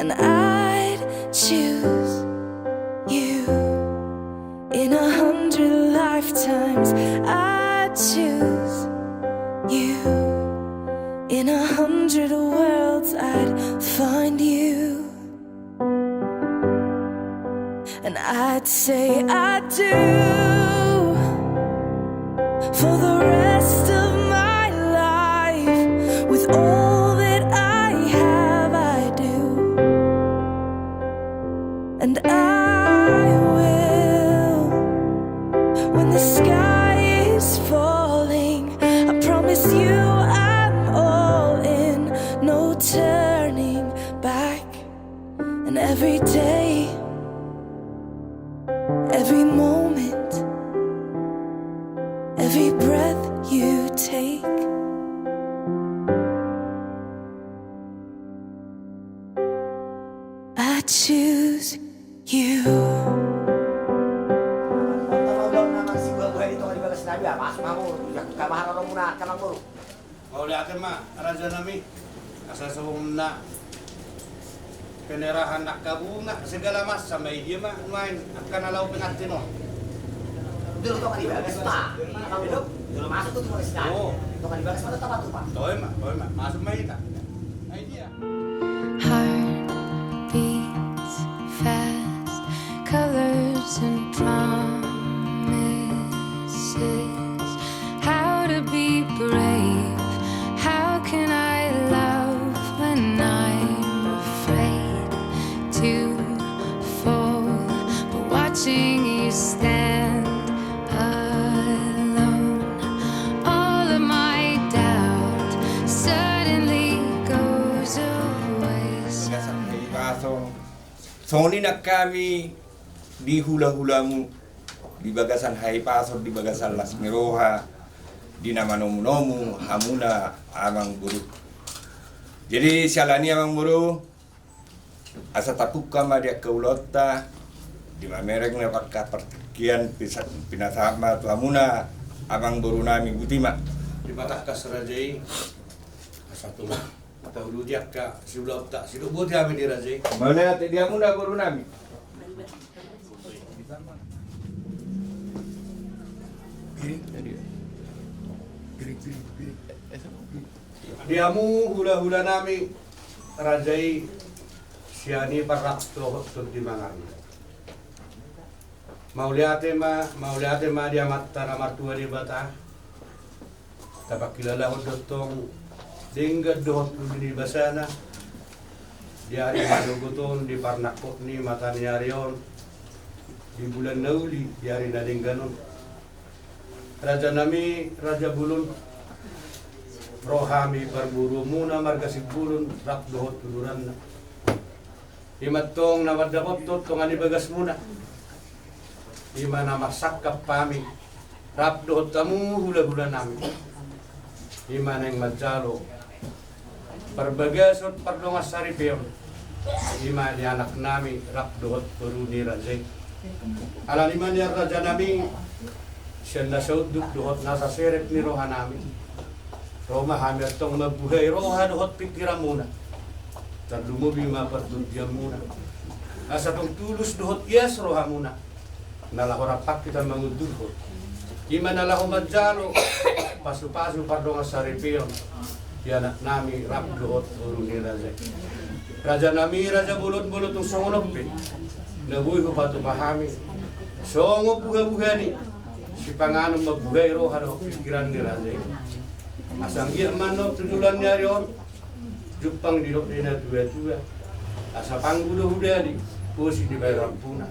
and I'd choose you. In 100 lifetimes I'd choose you. In 100 worlds I'd find you, and I'd say I do for the rest of my life. With all that I have, I do, and I will. When the sky is falling, I promise you I'm all in, no turning back. And every day, every moment, every breath you take, I choose you. Mau lihatin mah, raja nami asal sehumna penerahan nak kabunga segala macam dia mah main akan alau pengantin no. Dulu tuh kan dibagas pak, dulu masuk tuh tulis nah. Oh, Tuh kan dibagas mana tempat tuh pak? toy mah masuk main tak. Idea. Heart beats fast, colors and promises. How to be brave, how can I love when I'm afraid to fall, but watching you stand alone, all of my doubt suddenly goes away. Soni nak kami di hula-hulamu, di bagasan Hai Pasor, di bagasan Las Miroha, di nama nomu-nomu, hamuna amang buru. Jadi sialani amang buru, asa tapuka ma dia keulota, di mamerek na pakka pertikian pinatama tu hamuna amang buru nami butima. Di batak kasrajai satu mah. Tahu dulu dia ka siulap tak silubut kami di rajai. Mana dia muna buru nami? Diamu hula-hula nami rajai siani parak tohot di mangan. Mau lihat ma dia mata martua di bata. Tapak kilala ho dotong dingga dohot di basana. Di hari maduguton di parnakot ni mata ni Arion. Di bulan Nauli di hari nadingganon. Raja nami Raja Bulun rohami berburu muna marga sibulun rak dohot tuluran na. Imatong namadapot tong ani bagas muna. Ima na masakap pami rap dohot tamu hula-hula nami. Ima na yung madjalo perbagasot pardongas saripiyon. Ima ni anak nami rap dohot puru ni Rajay. Alaniman ni Raja nami siya nasauduk dohot nasa serep ni roha nami. Roma hamil tong mabuhay roha dohot pikiran muna. Tadlumubi mapatudyan muna. Asa tong tulus dohot yes roha muna. Nalakorapak kita mangudurhot. Ima nalako madjalo pasu-pasu pardongas saripiyon. Di anak nami rap dohot urun ni Raja. Raja nami Raja bulot-bulot ng songolopin. Nabuhay ko pa tumahami. Songo buha-buha ni. Si panganong mabuhay roha dohot pikiran ni Raja. Asang iya manok tujulan niya riyon, jupang dilok din na tuwa-tuwa. Asa panggulo-huda di, pusi di bayarang puna.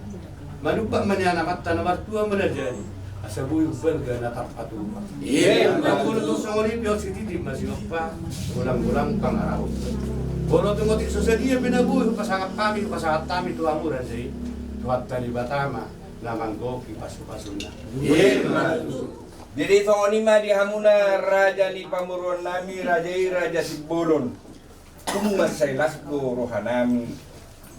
Malupa man yan namat tanamar tuwa manajari. Asa buyong belga na tapatuma. Iya, panggulo to sa olipyo si titi masinok pa, ulang-ulang pangaraw. Bolo tungotik susadiya binabuhay, pasangat kami tuwa mura siya. Tuwat talibatama, lamang goki pasu-pasu na. Iya, jadi songonima di hamuna raja ni pamuruan nami raja Sibulun. Kumas sailas ko rohanami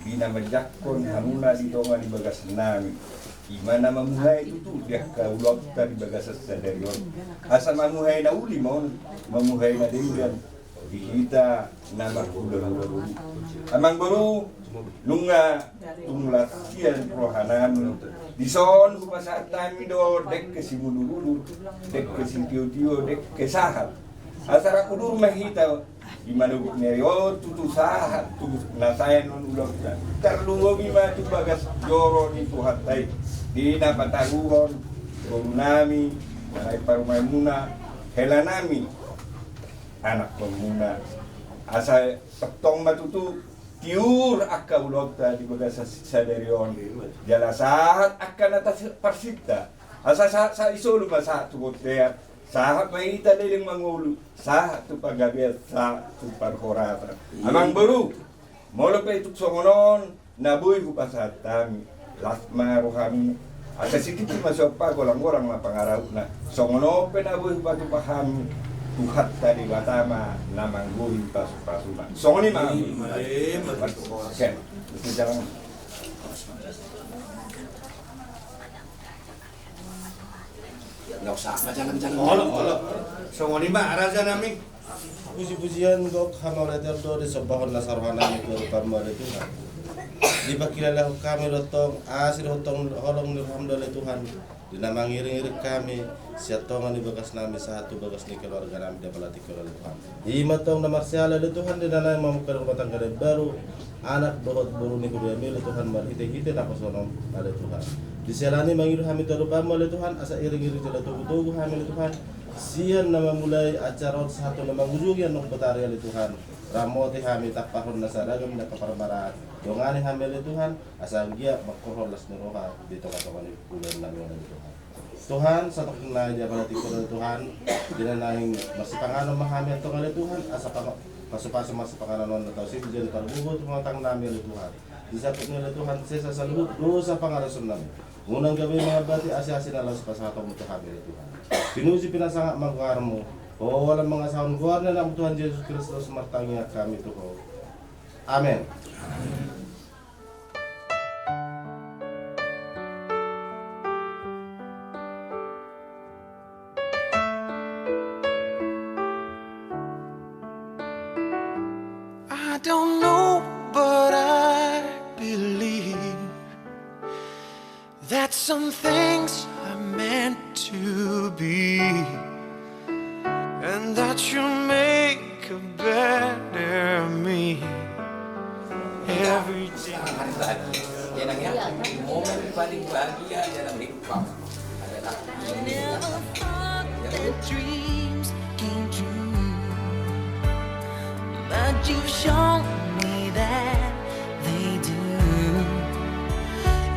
bina majakon hamuna di tonga di bagas nami. Imana mamuhay itu dia kaulot di bagas sadarion. Asa mamuhay na uli mon, mamuhay na dinggan. Kita nama hula-hula. Amang baru nunga tunglas kian rohanan di son ku pasat tami do dek ke simululu dek ke sintiu-tiu dek ke sahat asara kudur mahita di mana nerio tutu sahat tu nasayan non ulo terluo bima tu bagas joro di Tuhan tai di napataruhon nami Manai Parumaimuna helanami anak pemuna asa petong matutu tiur akka ulota di bagas sadarion jala sahat akan atas persita asa sa isolu masa tu botea sahat maita deling mangulu sahat tu pagabiat sahat tu parhorata amang baru molo pe tu songonon nabuy ku pasatami lasma rohani asa sikit masuk pa golang-golang na pangarap na songono pe nabuy ku patu pahami Tuhan tadi batama namang guhi pasu-pasuma. Songoni mah. Oke, mesti jalan. Nggak usah, jangan. Olok. Songoni mah raja nami. Puji-pujian gok hamalater do di sebahon nasarwana itu parmale Tuhan. Di bakilala kami dotong asir hotong holong alhamdulillah Tuhan. Dinamang iring-iring kami siatongan di bagas nami satu bagas ni keluarga nami dia pelatih keluarga Tuhan. Imatong na marsiala di Tuhan di nanay mamukar rumah tangga baru anak dohot buru ni kudu ambil Tuhan marhite-hite na pasonom ada Tuhan. Diselani mangiru kami terupama oleh Tuhan asa iring-iring tidak tugu-tugu kami oleh Tuhan. Sian nama mulai acara satu nama ujugian nong betari oleh Tuhan. Ramote kami tak pahon nasaragam na kaparbarat. Dongani kami oleh Tuhan asa gia makoholas ni roha di tengah-tengah bulan nami oleh Tuhan. Tuhan satu kena aja pada tikor Tuhan dinanaing masih panganon mahami atau oleh Tuhan asa pasupasa masih panganon atau sih jadi terbubuh tumatang nami oleh Tuhan. Disaputnya oleh Tuhan sesa saluhut dosa pangarasun nami. Unang kami mengabati asya-asya Allah sepasatong untuk kami oleh Tuhan. Pinuji pinasangak mangkarmu. Oh walang mga sahon guar na ng Tuhan Yesus Kristus martangya kami Tuhan. Amen. I don't know, but I believe that some things are meant to be, and that you make a better me every day. Yan ang yan. Momen paling bahagia dalam hidup kamu adalah I never thought that dreams came true, but you've shown me that they do.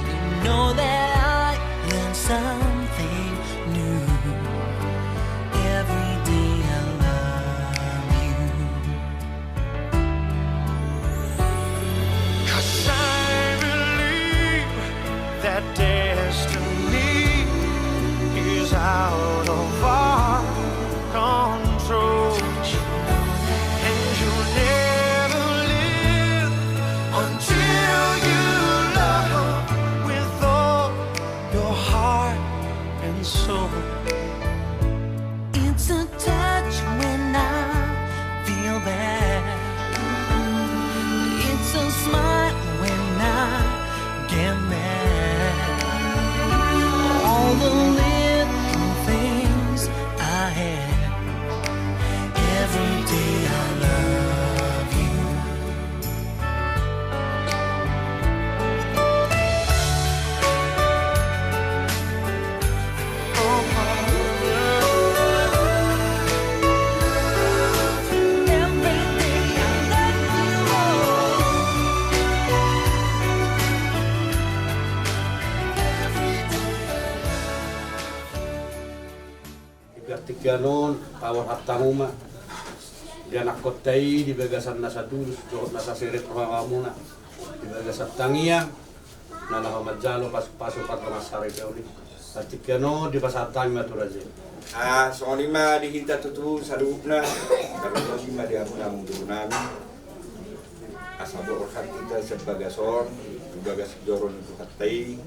You know that I learn something new every day. I love you, 'cause I believe that destiny is out of our control, and you'll never live until you love with all your heart and soul. It's a touch when I feel bad, it's a smile when I get mad. All the little things I had, every day I love you. Every day I love you more. Ipertiganon, tawar hatamuma. Dia nakotai di bagasan nasa dulus, doon nasa sirit muna. Di bagasan tangiang, nalaho majalo pasok-pasok at masari peuli. At tikano di pasatang maturaje. Soalnya mah dihinta tutu sadupna kalau lima dia namun dulu nami asal berkat kita sebagai son sebagai sejoron itu katai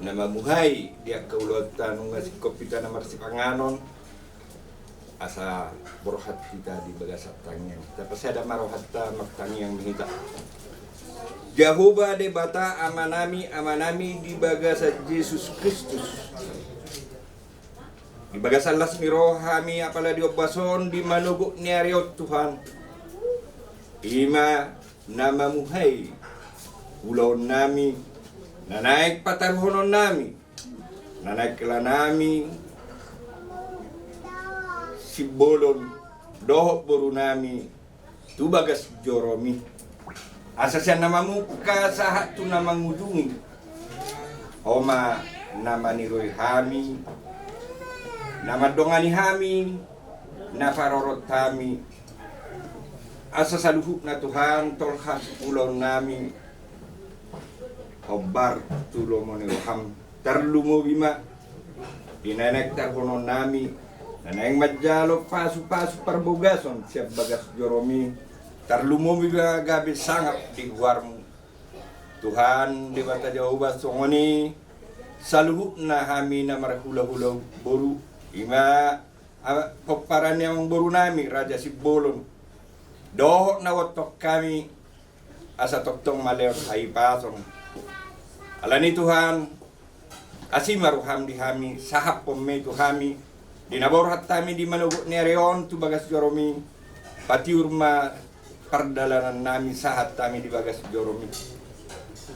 nama muhai dia keulotan ngasih kopi tanah marsi panganon asa berkat kita di bagasat tangian tapi saya ada marohat maktangi yang mengita Jehovah de bata amanami di bagasa Yesus Kristus. Di bagasan las mirohami apala di obason di manugok ni ariot Tuhan. Ima namamuhay ulon nami nanaik patarhonon nami nanaik kela nami sibolon dohok boru nami tu bagas joromi asasyan namamuka sahat tu namangudungi Oma nama niroy hami nama dongani hami na farorot kami asa saluhuk na Tuhan tolhas ulon nami obar tulong mo ni Roham tarlumo bima dinanek tarhonon nami nanayang madjalo pasu-pasu parbogason siap bagas joromi tarlumo bima gabi sangap di guarmu Tuhan di bata Jehovah songoni saluhuk na hami na marahula-hula boru ima peparan yang boru nami Raja Sibolon dohok na watok kami asa toktong maleor hai pasong alani Tuhan asimaruham di hami sahap pomme tu hami dinabor hatami di manugok nereon tu bagas joromi patiurma perdalanan nami sahat kami di bagas joromi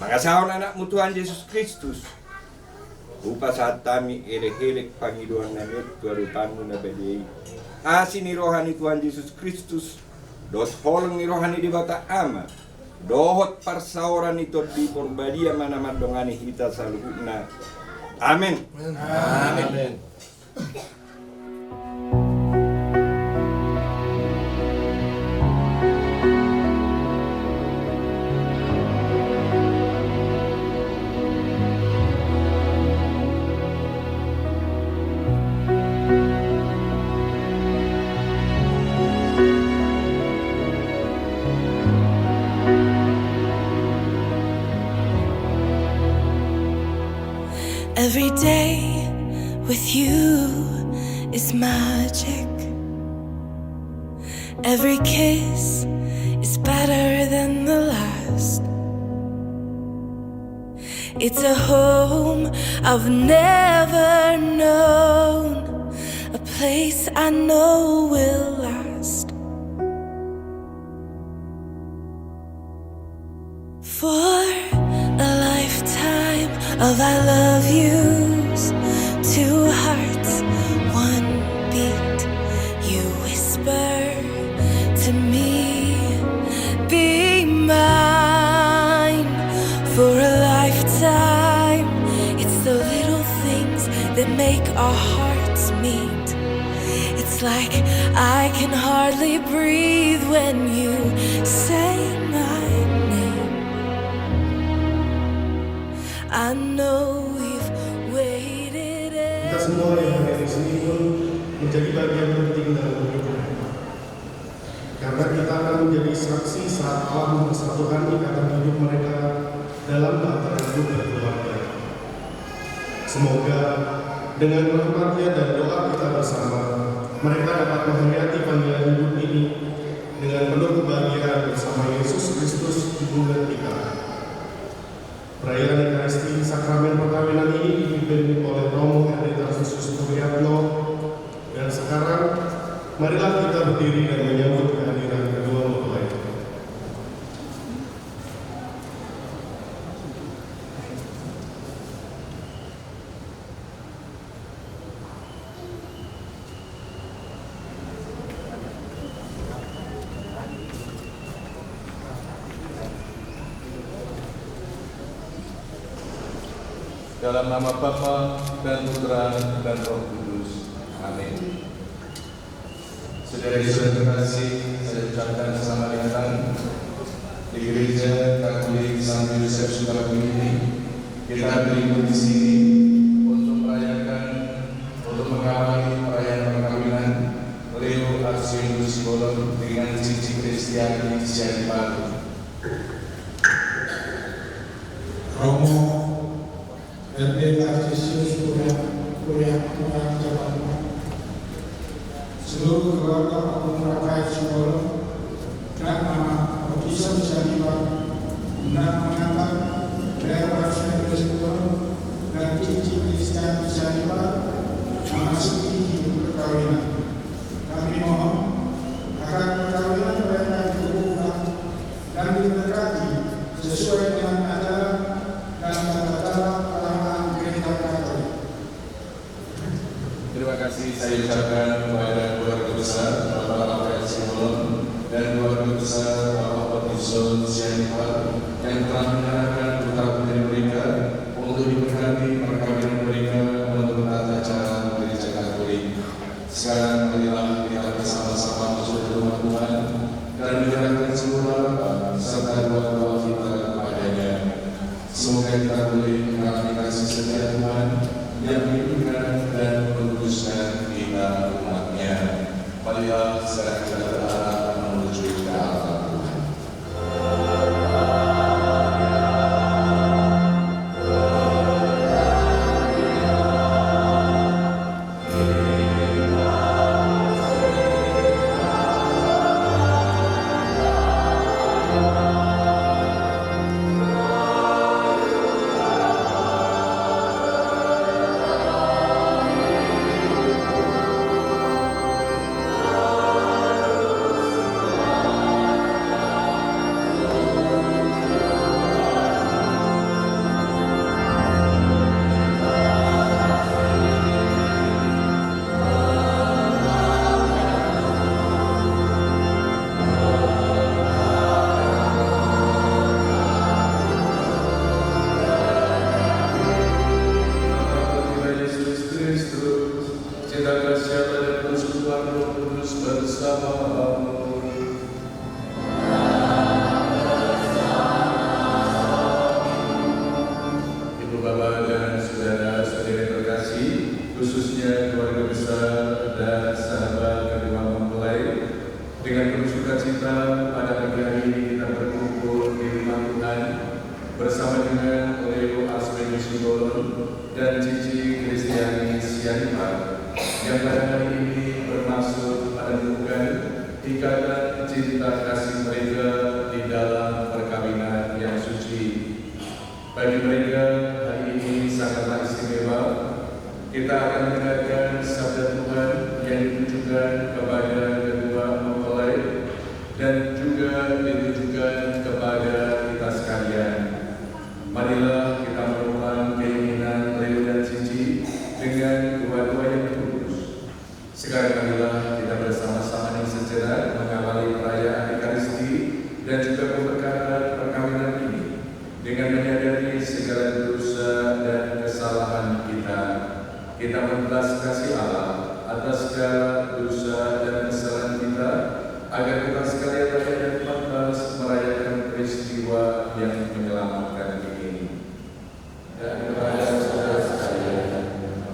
mangasahon anakmu Tuhan Yesus Kristus upa saat kami elek-elek pangiduan nami tuarutanmu na badai asini rohani Tuhan Yesus Kristus dos holong ni rohani di bata ama dohot parsauran itu di porbadia mana madongani hita saluhuna amin Amin. Every day with you is magic. Every kiss is better than the last. It's a home I've never known, a place I know will last. For a lifetime of I love yous, two hearts, one beat. You whisper to me, be mine. For a lifetime, it's the little things that make our hearts meet. It's like I can hardly breathe when you say my name. I know we've waited. Kita semua yang hadir di sini pun menjadi bagian penting dalam hidup. Karena kita akan menjadi saksi saat Allah mempersatukan ikatan hidup mereka dalam bahtera hidup berkeluarga. Semoga dengan rahmat-Nya dan doa kita bersama, mereka dapat menghayati panggilan hidup ini dengan penuh kebahagiaan bersama Yesus Kristus junjungan kita. Perayaan Ekaristi sakramen perkawinan ini dipimpin oleh Romo Herditas Supriyatno, dan sekarang marilah kita berdiri dan menyambut kehadiran kedua mempelai. Dalam nama Bapa dan Putra dan Roh Kudus. Amin. Saudara-saudara terkasih, saya ucapkan selamat datang di Gereja Katolik Santo Yosef Sukabumi ini. Kita berlibur di sini untuk mengawali perayaan perkawinan Leo Arsius Sibolon dengan Cici Kristiani Siani Palu. Romo RD Artisius Kuliah Jakarta, seluruh keluarga maupun rakyat Sibolon, dan nama Ofisar Sianiban, dan sesuai dengan ajaran dan tata pelaksanaan gereja Katolik. Terima kasih saya ucapkan kepada keluarga besar Bapak Rafael Simon dan keluarga besar Bapak Patison Sianipar yang telah menyerahkan putra-putri mereka untuk diberkati perkawinan mereka menurut tata cara gereja Katolik. Sekarang marilah kita bersama-sama masuk ke rumah Tuhan dan menyerahkan seluruh harapan serta doa-doa kita kepadanya. Semoga kita boleh mengalami kasih setia Tuhan yang menghidupkan dan menguduskan kita umatnya. Marilah sekarang kita berharap menuju ke arah Tuhan. Khususnya keluarga besar dan sahabat kedua mempelai, dengan penuh sukacita pada pagi hari ini kita berkumpul di rumah Tuhan bersama dengan Leo Arswendo Simbolon dan Cici Kristiani Sianipar yang pada hari ini bermaksud menemukan ikatan cinta kasih mereka di dalam perkawinan yang suci. Bagi mereka hari ini sangatlah istimewa. Kita akan mendengarkan sabda Tuhan yang ditujukan kepada kedua mempelai dan juga ditujukan kepada kita sekalian. Marilah kita merupakan keinginan Leo dan Cici dengan dua-dua yang tulus. Sekarang marilah kita bersama-sama nih sejenak mengawali perayaan Ekaristi dan juga pemberkatan perkawinan ini dengan menyadari segala dosa dan kesalahan kita. Kita membalas kasih Allah atas segala dosa dan kesalahan kita, agar kita sekalian dapat dan pantas merayakan peristiwa yang menyelamatkan ini. Dan kepada saudara sekalian,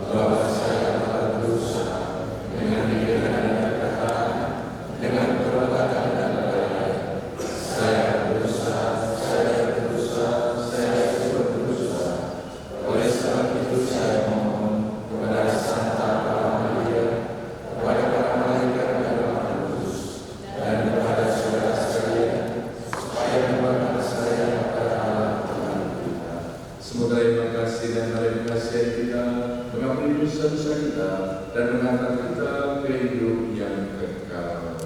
bahwa saya telah berdosa dengan pikiran dan perkataan, dengan perbuatan dan perbuatan. Saya berdosa. Oleh sebab itu saya mohon kepada Santa Maria, kepada para malaikat dan Roh Kudus, dan kepada saudara sekalian, supaya membuatkan saya kepada Allah Tuhan kita. Semoga yang kasih dan melalui kasihan kita mengampuni dosa-dosa kita dan mengangkat kita ke hidup yang kekal.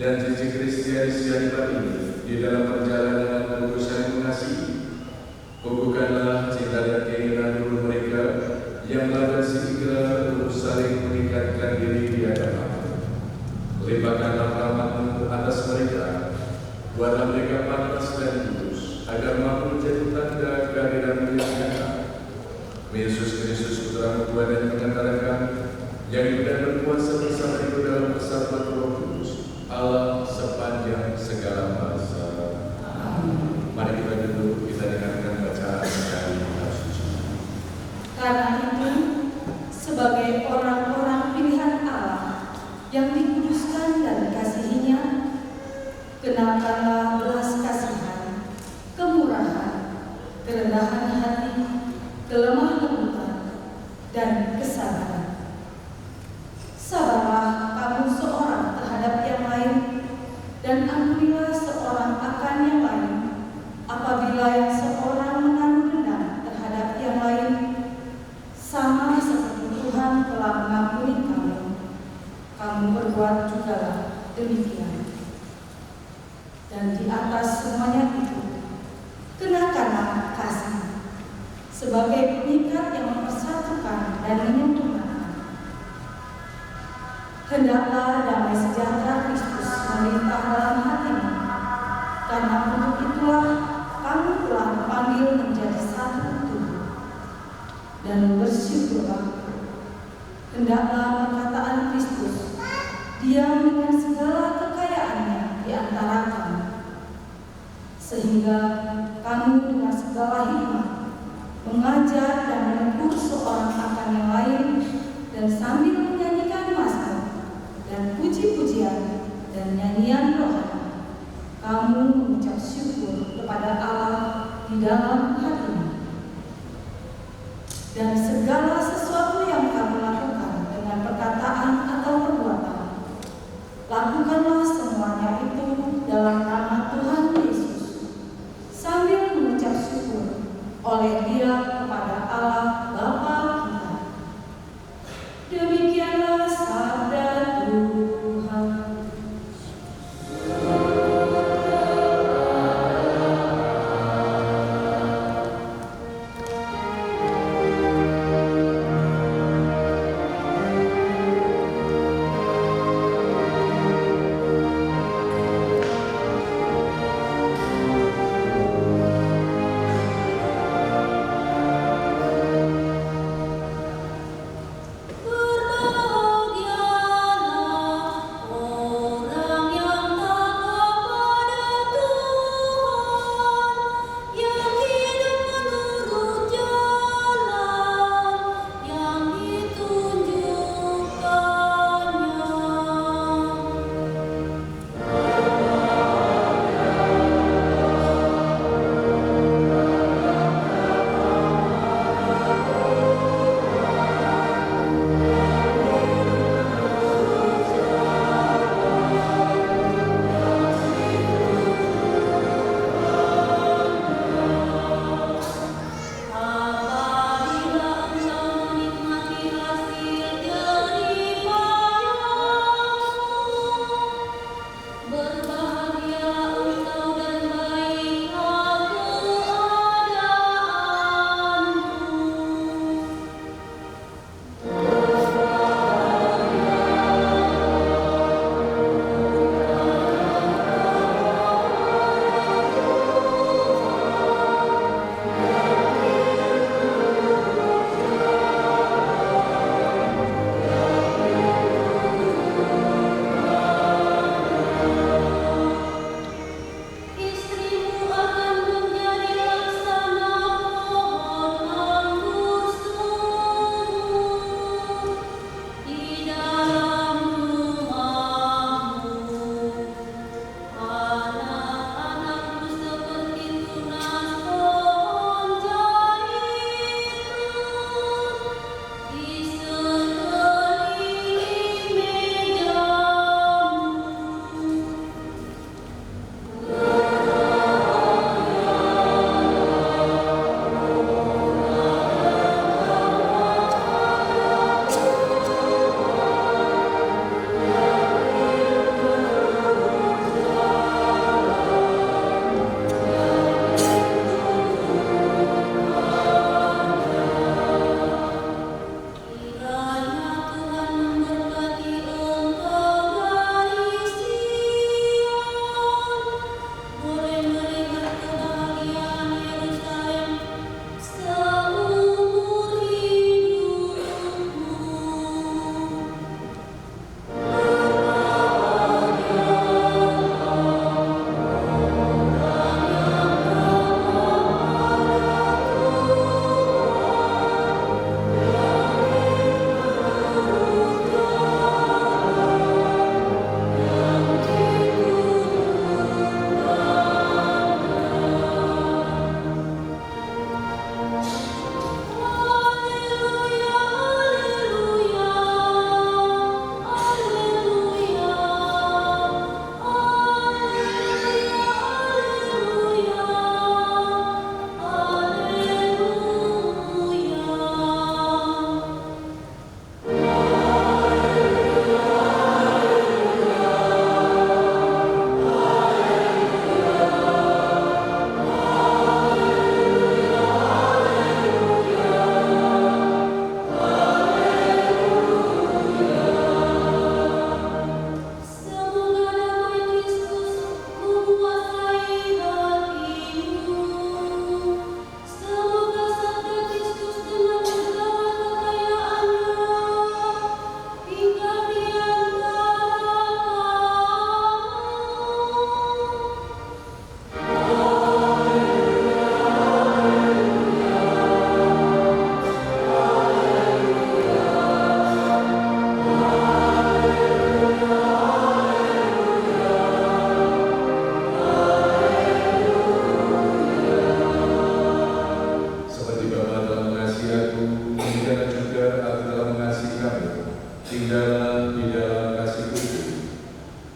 dan Cici Kristiani Sianipar ini di dalam perjalanan berusaha mengasihi. Kukuhkanlah cinta dan keinginan dulu mereka yang melangkah segera untuk saling meningkatkan diri di hadapan Limpahkanlah rahmat-Mu atas mereka, buatlah mereka pantas dan kudus, agar mampu menjadi tanda kehadiran-Mu yang nyata. Yesus Kristus Putra-Mu Tuhan dan Pengantara kami, yang hidup dan berkuasa bersama Ibu dalam persatuan Roh Kudus, Allah sepanjang segala masa. Mari kita duduk, kita dengarkan bacaan dari kitab suci. Karena itu, sebagai orang-orang pilihan Allah yang dikuduskan dan dikasihinya, kenalkanlah belas kasihan, kemurahan, kerendahan hati, kelemah lembutan, dan kesabaran. Sabarlah kamu seorang terhadap yang lain, dan ampunilah seorang akan yang lain, apabila yang seorang menaruh dendam terhadap yang lain, sama seperti Tuhan telah mengampuni kamu. Kamu berbuat jugalah demikian. Dan di atas semuanya itu, kenakanlah kasih sebagai pengikat yang mempersatukan dan menyempurnakan. Hendaklah damai sejahtera Kristus melimpah dalam hatimu, karena untuk itulah kamu telah dipanggil menjadi satu tubuh. Dan bersyukurlah. Hendaklah perkataan Kristus diam dengan segala kekayaannya di antara kamu, sehingga kamu dengan segala hikmat mengajar dan menegur seorang akan yang lain, dan sambil menyanyikan mazmur dan puji-pujian dan nyanyian rohani, kamu mengucap syukur kepada Allah di dalam hatimu. Dan segala sesuatu yang kamu lakukan dengan perkataan atau perbuatan, lakukanlah semuanya itu dalam nama Tuhan Yesus, sambil mengucap syukur oleh Dia kepada Allah Bapa kita. Demikianlah sabda Tuhan.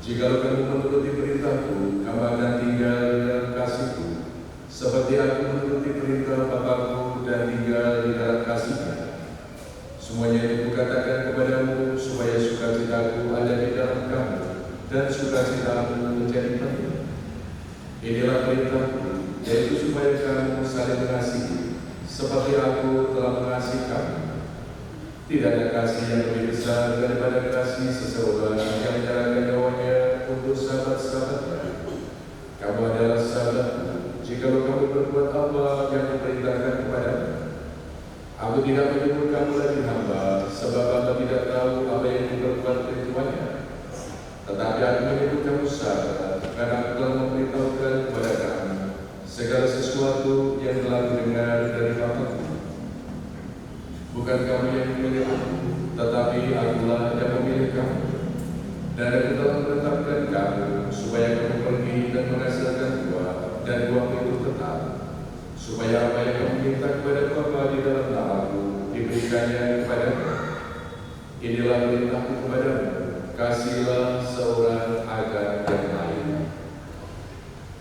Jikalau kamu menuruti perintahku, kamu akan tinggal di dalam kasihku, seperti aku menuruti perintah Bapakku dan tinggal di dalam kasihnya. Semuanya ini kukatakan kepadamu, supaya sukacitaku ada di dalam kamu, dan sukacitamu menjadi penuh. Inilah perintahku, yaitu supaya kamu saling mengasihi, seperti aku telah mengasihi kamu. Tidak ada kasih yang lebih besar daripada kasih seseorang yang menyerahkan nyawanya untuk sahabat-sahabatnya. Kamu adalah sahabatku, jikalau kamu berbuat apa yang diperintahkan kepadamu. Aku tidak menyebut kamu lagi hamba, sebab hamba tidak tahu apa yang diperbuat oleh tuannya. Tetapi aku menyebut kamu sahabat, karena aku telah memberitahukan kepada kamu segala sesuatu yang telah kudengar dari Bapakku. Bukan kamu yang memilih aku, tetapi akulah yang memilih kamu. Dan aku telah menetapkan kamu, supaya kamu pergi dan menghasilkan buah, dan buahmu itu tetap. Supaya apa yang kamu minta kepada Bapa di dalam namaku, diberikannya kepadamu. Inilah perintahku kepadamu, kasihlah seorang akan yang lain.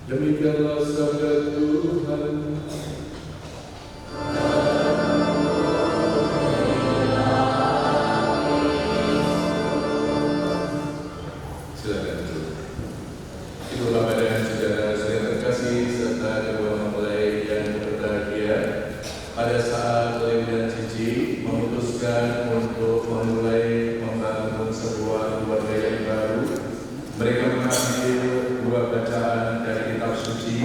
Demikianlah sabda Tuhan. Pada saat Leo dan Cici memutuskan untuk memulai membangun sebuah keluarga yang baru, mereka mengambil dua bacaan dari kitab suci.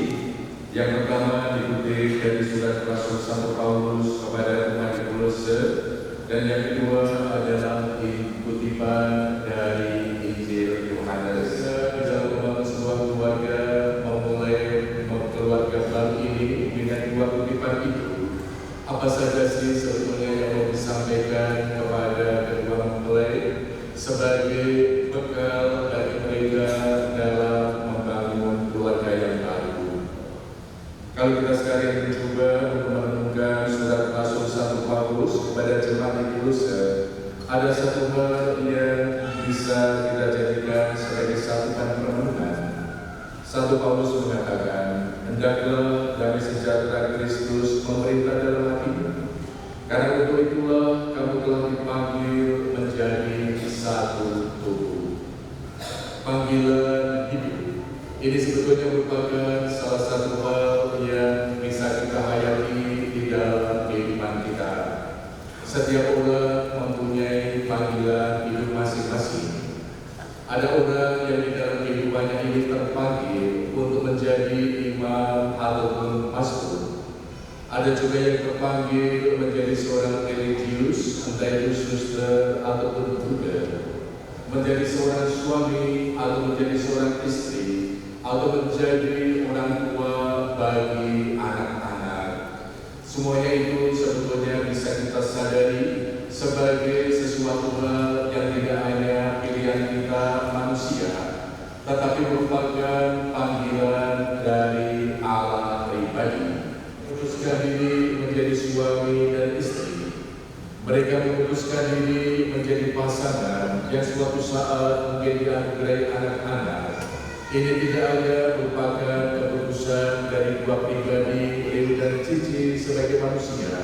Yang pertama dikutip dari surat Rasul Santo Paulus kepada umat Kolose, dan yang kedua adalah kutipan dari Injil Yohanes. Di dalam membangun sebuah keluarga, memulai keluarga baru ini dengan dua kutipan itu. Apa saja sih sebetulnya yang mau disampaikan kepada kedua mempelai sebagai bekal bagi mereka dalam membangun keluarga yang baru? Kalau kita sekalian mencoba untuk merenungkan surat Rasul Santo Paulus kepada jemaat di Kolose, ada satu hal yang bisa kita jadikan sebagai satuan perenungan. Santo Paulus mengatakan, hendaklah damai sejahtera Kristus memerintah dalam hatimu, karena untuk itulah kamu telah dipanggil menjadi satu tubuh. Panggilan hidup ini sebetulnya merupakan salah satu hal yang bisa kita hayati di dalam kehidupan kita. Setiap orang mempunyai panggilan hidup masing-masing. Ada orang yang di dalam kehidupannya ini terpanggil untuk menjadi imam ataupun pastor. Ada juga yang terpanggil menjadi seorang religius, entah itu suster ataupun buddha, menjadi seorang suami atau menjadi seorang istri, atau menjadi orang tua bagi anak-anak. Semuanya itu sebetulnya bisa kita sadari sebagai sesuatu hal yang tidak hanya pilihan kita manusia, tetapi merupakan panggilan dari Allah pribadi. Memutuskan diri menjadi suami dan istri. Mereka memutuskan diri menjadi pasangan yang suatu saat mungkin dianugerahi anak-anak. Ini tidak hanya merupakan keputusan dari dua pribadi, Leo dan Cici sebagai manusia,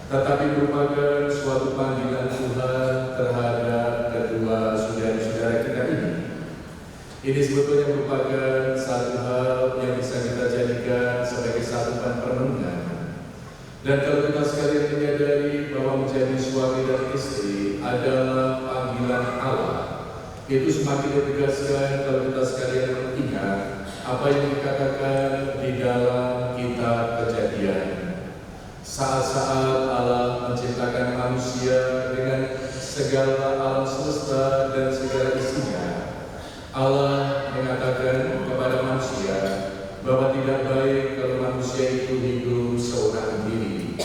tetapi merupakan suatu panggilan Tuhan terhadap kedua saudara-saudara kita ini. Ini sebetulnya merupakan satu hal yang bisa kita jadikan sebagai satuan perenungan. Dan kalau kita sekalian menyadari bahwa menjadi suami dan istri adalah panggilan Allah, itu semakin ditegaskan kalau kita sekalian mengingat apa yang dikatakan di dalam kitab Kejadian. Saat-saat Allah menciptakan manusia dengan segala alam semesta dan segala isinya, Allah mengatakan kepada manusia bahwa tidak baik kalau manusia itu hidup seorang diri.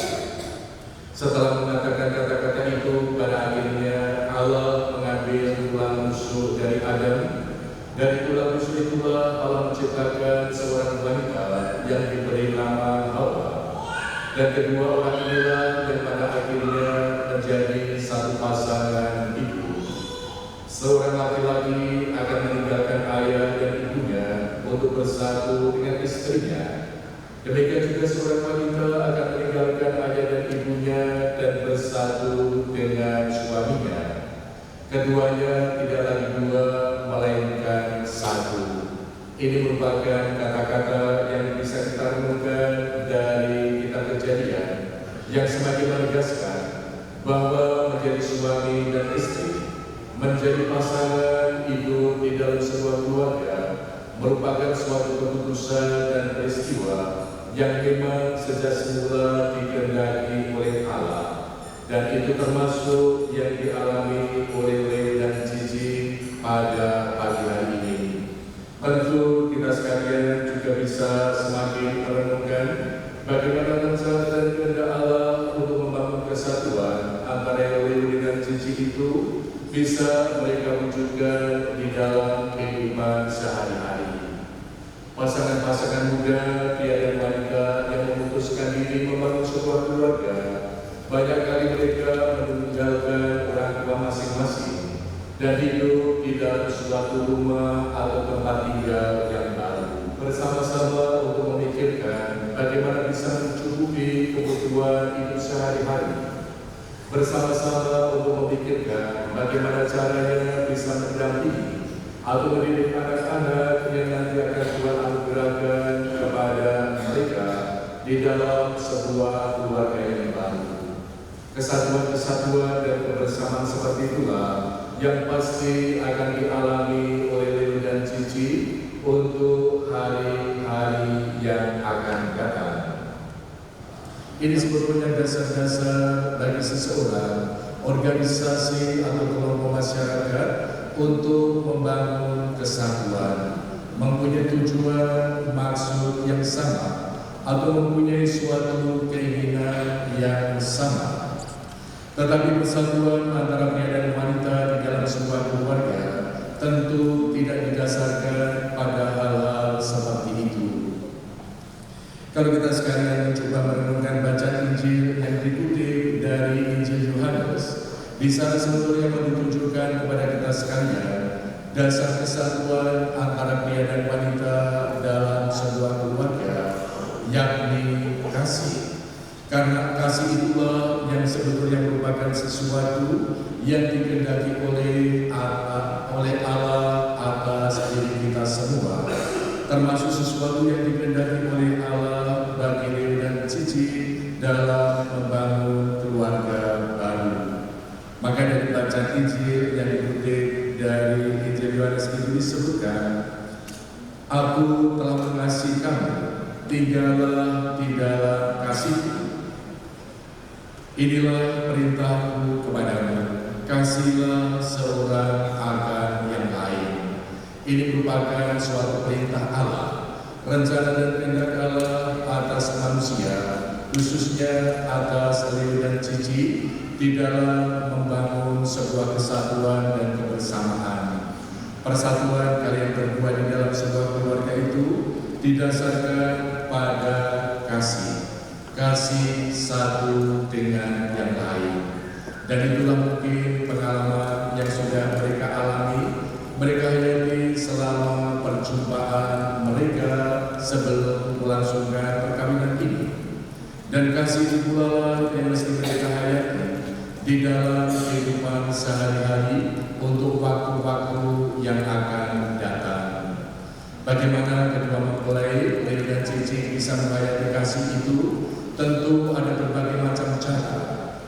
Setelah mengatakan kata-kata itu, pada akhirnya Allah mengambil tulang rusuk dari Adam. Dari tulang rusuk itulah Allah menciptakan seorang wanita yang diberi nama Hawa. Dan kedua orang inilah yang pada akhirnya menjadi satu pasangan hidup. Seorang laki-laki akan meninggalkan ayah dan ibunya untuk bersatu dengan istrinya. Demikian juga seorang wanita akan meninggalkan ayah dan ibunya dan bersatu dengan suaminya. Keduanya tidak lagi dua, melainkan satu. Ini merupakan kata-kata yang bisa kita renungkan dari kitab Kejadian yang semakin menegaskan bahwa menjadi suami dan istri, menjadi pasangan hidup di dalam sebuah keluarga merupakan suatu keputusan dan peristiwa yang memang sejak semula dikehendaki oleh Allah, dan itu termasuk yang dialami oleh Leo dan Cici pada pagi hari ini. Tentu kita sekalian juga bisa semakin merenungkan bagaimana rencana dan kehendak Allah untuk membangun kesatuan antara Leo dengan Cici itu bisa mereka wujudkan di dalam kehidupan sehari-hari. Pasangan-pasangan muda, pria dan wanita yang memutuskan diri membangun sebuah keluarga, banyak kali mereka meninggalkan orang tua masing-masing dan hidup di dalam suatu rumah atau tempat tinggal yang baru, bersama-sama untuk memikirkan bagaimana bisa mencukupi kebutuhan hidup sehari-hari, bersama-sama untuk memikirkan bagaimana caranya bisa mendampingi atau mendidik anak-anak yang nanti akan Tuhan anugerahkan kepada mereka di dalam sebuah keluarga yang baru. Kesatuan-kesatuan dan kebersamaan seperti itulah yang pasti akan dialami oleh Leo dan Cici untuk hari-hari yang akan datang. Ini sebetulnya dasar-dasar bagi seseorang, organisasi atau kelompok masyarakat untuk membangun kesatuan, mempunyai tujuan, maksud yang sama, atau mempunyai suatu keinginan yang sama. Tetapi persatuan antara pria dan wanita di dalam sebuah keluarga tentu tidak didasarkan pada hal-hal seperti itu. Kalau kita sekalian mencoba merenungkan bacaan Injil yang dikutip dari Injil Yohanes, di sana sebetulnya menunjukkan kepada kita sekalian dasar kesatuan antara pria dan wanita dalam sebuah keluarga, yakni kasih. Karena kasih itulah yang sebetulnya merupakan sesuatu yang dikehendaki oleh Allah atas diri kita semua, termasuk sesuatu yang dikehendaki oleh Allah bagi Leo dan Cici dalam membangun keluarga baru. Maka dari bacaan Injil yang dikutip dari Injil Yohanes itu disebutkan, Aku telah mengasihi kamu, tinggallah di dalam kasih-Ku. Inilah perintahku kepadamu, kasihlah seorang akan yang lain. Ini merupakan suatu perintah Allah, rencana dan kehendak Allah atas manusia, khususnya atas Leo dan Cici, di dalam membangun sebuah kesatuan dan kebersamaan. Persatuan kalian berdua di dalam sebuah keluarga itu didasarkan pada kasih satu dengan yang lain. Dan itulah mungkin pengalaman yang sudah mereka alami, mereka hayati selama perjumpaan mereka sebelum melangsungkan perkawinan ini. Dan kasih itu pula yang mesti mereka hayati di dalam kehidupan sehari-hari untuk waktu-waktu yang akan datang. Bagaimana kedua mempelai Leo dan Cici bisa menghayati kasih itu? Tentu ada berbagai macam cara,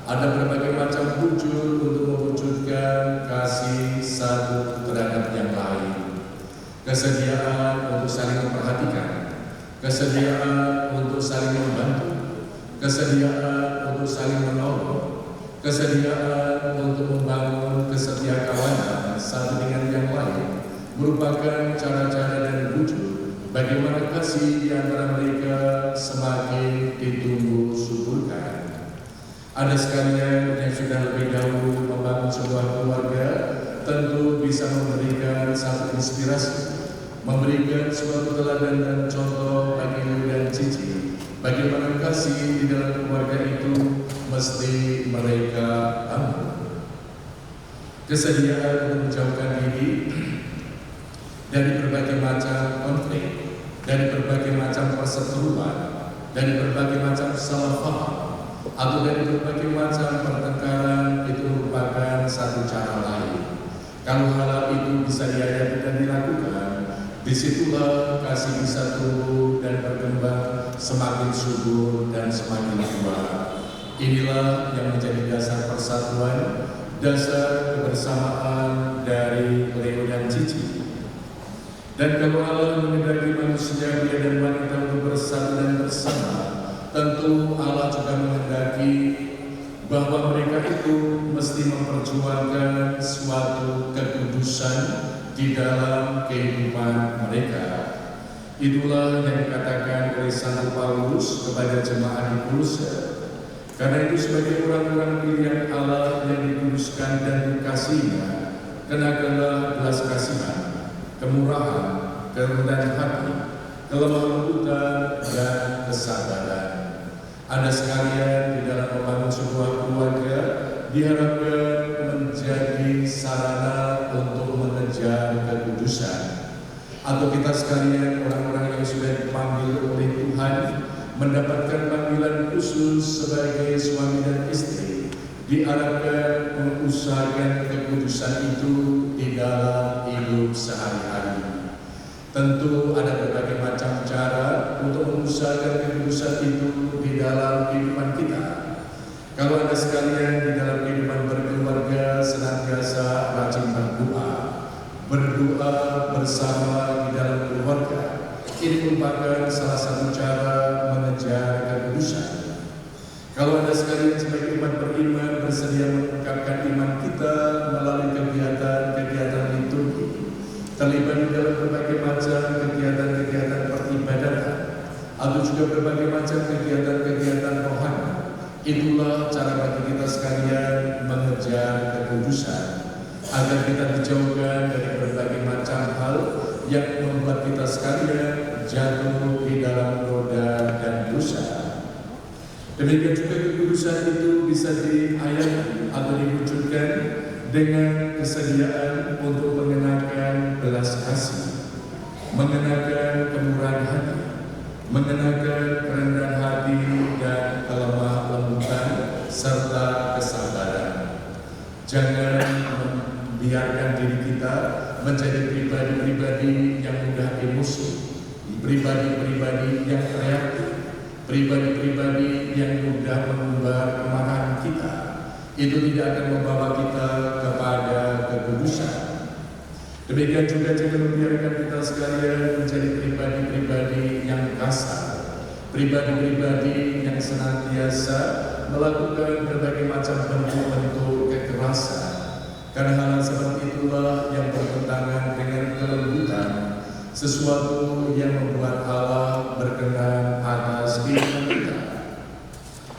ada berbagai macam wujud untuk mewujudkan kasih satu terhadap yang lain. Kesediaan untuk saling memperhatikan, kesediaan untuk saling membantu, kesediaan untuk saling menolong, kesediaan untuk membangun kesetiakawanan satu dengan yang lain, merupakan cara-cara dan wujud bagaimana kasih di antara mereka semakin ditumbuh suburkan. Ada sekalian yang sudah lebih dahulu membangun sebuah keluarga, tentu bisa memberikan satu inspirasi, memberikan suatu teladan dan contoh bagi Leo dan Cici. Bagaimana kasih di dalam keluarga itu mesti mereka bangun. kesediaan untuk menjauhkan diri dari berbagai macam konflik, dari berbagai macam perseteruan, dari berbagai macam salah paham, atau dari berbagai macam pertengkaran. Itu merupakan satu cara lain. Kalau hal itu bisa dihayati dan dilakukan, disitulah kasih bisa tumbuh dan berkembang semakin subur dan semakin kuat. Inilah yang menjadi dasar persatuan, dasar kebersamaan dari Leo dan Cici. Dan kalau Allah menghendaki manusia, pria dan wanita untuk bersatu dan bersama, tentu Allah juga menghendaki bahwa mereka itu mesti memperjuangkan suatu kekudusan di dalam kehidupan mereka. Itulah yang dikatakan oleh Santo Paulus kepada jemaat di Kolose. Karena itu sebagai orang-orang pilihan Allah yang dikuduskan dan dikasihinya, kenakanlah belas kasihan, kemurahan, kerendahan hati, kelemah lembutan, dan kesabaran. Anda sekalian di dalam membangun sebuah keluarga diharapkan menjadi sarana untuk mengejar kekudusan. Atau kita sekalian orang-orang yang sudah dipanggil oleh Tuhan mendapatkan panggilan khusus sebagai suami dan istri, diharapkan mengusahakan kekudusan itu di dalam hidup sehari-hari. Tentu ada berbagai macam cara untuk mengusahakan kekudusan itu di dalam kehidupan kita. Kalau Anda sekalian di dalam kehidupan berkeluarga senantiasa rajin berdoa bersama di dalam keluarga, ini merupakan salah satu cara mengejar kekudusan. Kalau Anda sekalian sebagai umat beriman bersedia mengungkapkan iman kita melalui kegiatan-kegiatan liturgi, terlibat di dalam berbagai macam kegiatan-kegiatan peribadatan, atau juga berbagai macam kegiatan-kegiatan rohani, itulah cara bagi kita sekalian mengejar kekudusan, agar kita dijauhkan dari berbagai macam hal yang membuat kita sekalian jatuh di dalam roda dan dosa. Demikian juga kekudusan itu bisa diayati atau diwujudkan dengan kesediaan untuk mengenakan belas kasih, mengenakan kemurahan hati, mengenakan kerendahan hati dan kelemah lembutan serta kesabaran. Jangan membiarkan diri kita menjadi pribadi-pribadi yang mudah emosi, pribadi-pribadi yang reaktif, pribadi-pribadi yang mudah mengumbar kemarahan kita. Itu tidak akan membawa kita kepada kekudusan. Demikian juga jangan membiarkan kita sekalian menjadi pribadi-pribadi yang kasar, pribadi-pribadi yang senantiasa melakukan berbagai macam bentuk-bentuk kekerasan. Karena hal seperti itulah yang bertentangan dengan kelembutan, sesuatu yang membuat Allah berkenan atas kehidupan kita.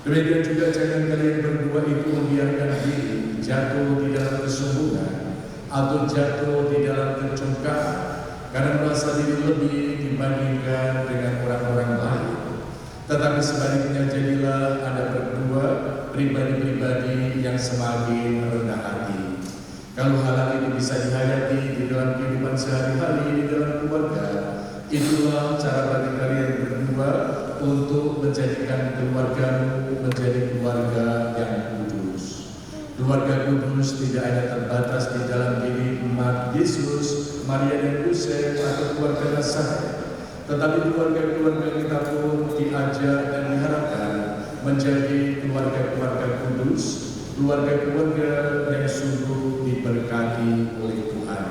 Demikian juga jangan kalian berdua itu membiarkan diri jatuh di dalam kesombongan atau jatuh di dalam kecongkakan karena merasa diri lebih dibandingkan dengan orang-orang lain. Tetapi sebaliknya jadilah Anda berdua pribadi-pribadi yang semakin rendah hati. Kalau hal itu bisa dihayati di dalam kehidupan sehari-hari di dalam keluarga, itulah cara bagi kalian berdua untuk menjadikan keluargamu menjadi keluarga yang kudus. Keluarga kudus tidak hanya terbatas di dalam diri umat Yesus, Maria dan Yusuf atau keluarga Nazaret, tetapi keluarga-keluarga kita pun diajar dan diharapkan menjadi keluarga-keluarga kudus, keluarga-keluarga yang sungguh diberkati oleh Tuhan.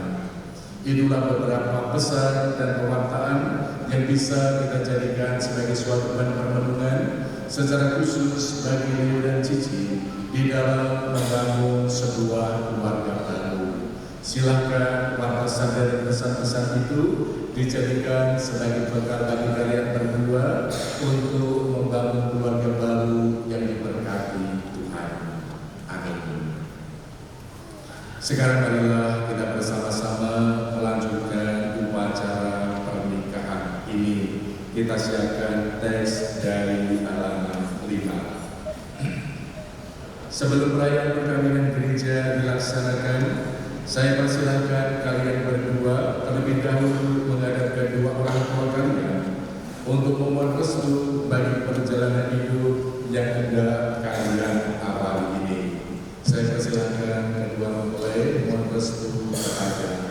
Itulah beberapa pesan dan pewartaan yang bisa kita jadikan sebagai suatu bahan permenungan secara khusus bagi Leo dan Cici di dalam membangun sebuah keluarga baru. Silakan wartasan dari pesan-pesan itu dijadikan sebagai bekal bagi kalian berdua untuk membangun keluarga baru yang diberkati Tuhan. Amin. Sekarang marilah kita bersama-sama melanjutkan upacara pernikahan ini. Kita siapkan teks dari halaman 5. Sebelum perayaan perkawinan gereja dilaksanakan, Saya persilahkan kalian berdua terlebih dahulu menghadap kedua orang tua kalian untuk memohon restu bagi perjalanan hidup yang hendak kalian awali ini. Saya persilahkan kedua mempelai mohon restu kepada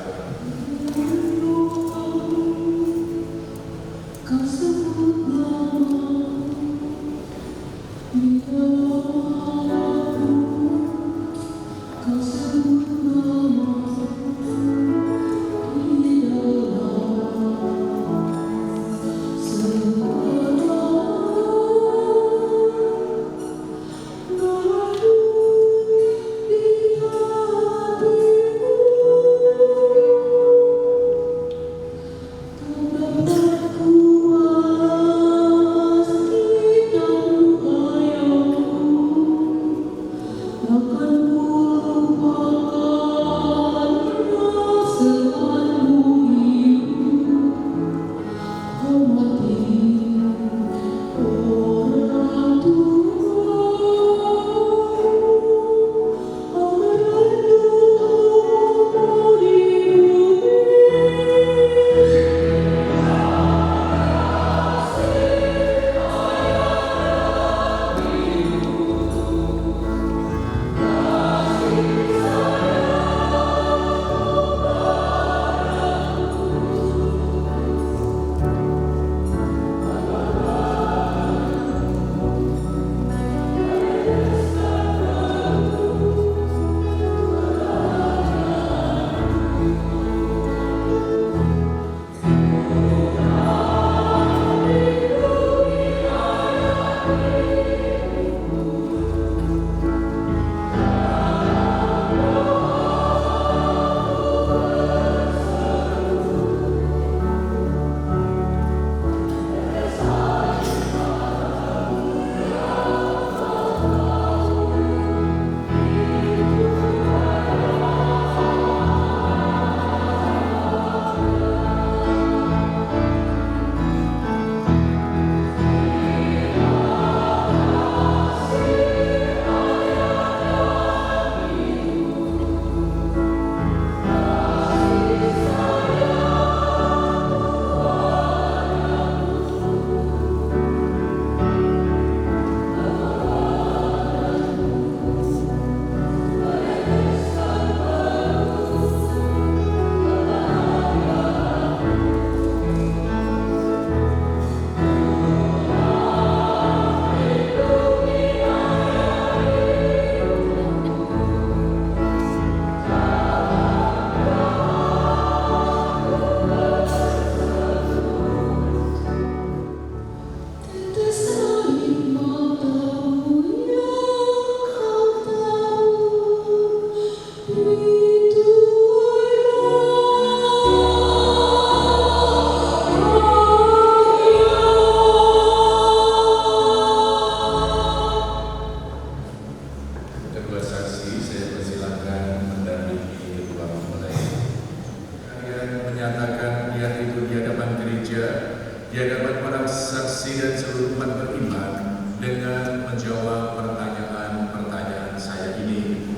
di hadapan para saksi dan seluruh umat beriman dengan menjawab pertanyaan-pertanyaan saya ini.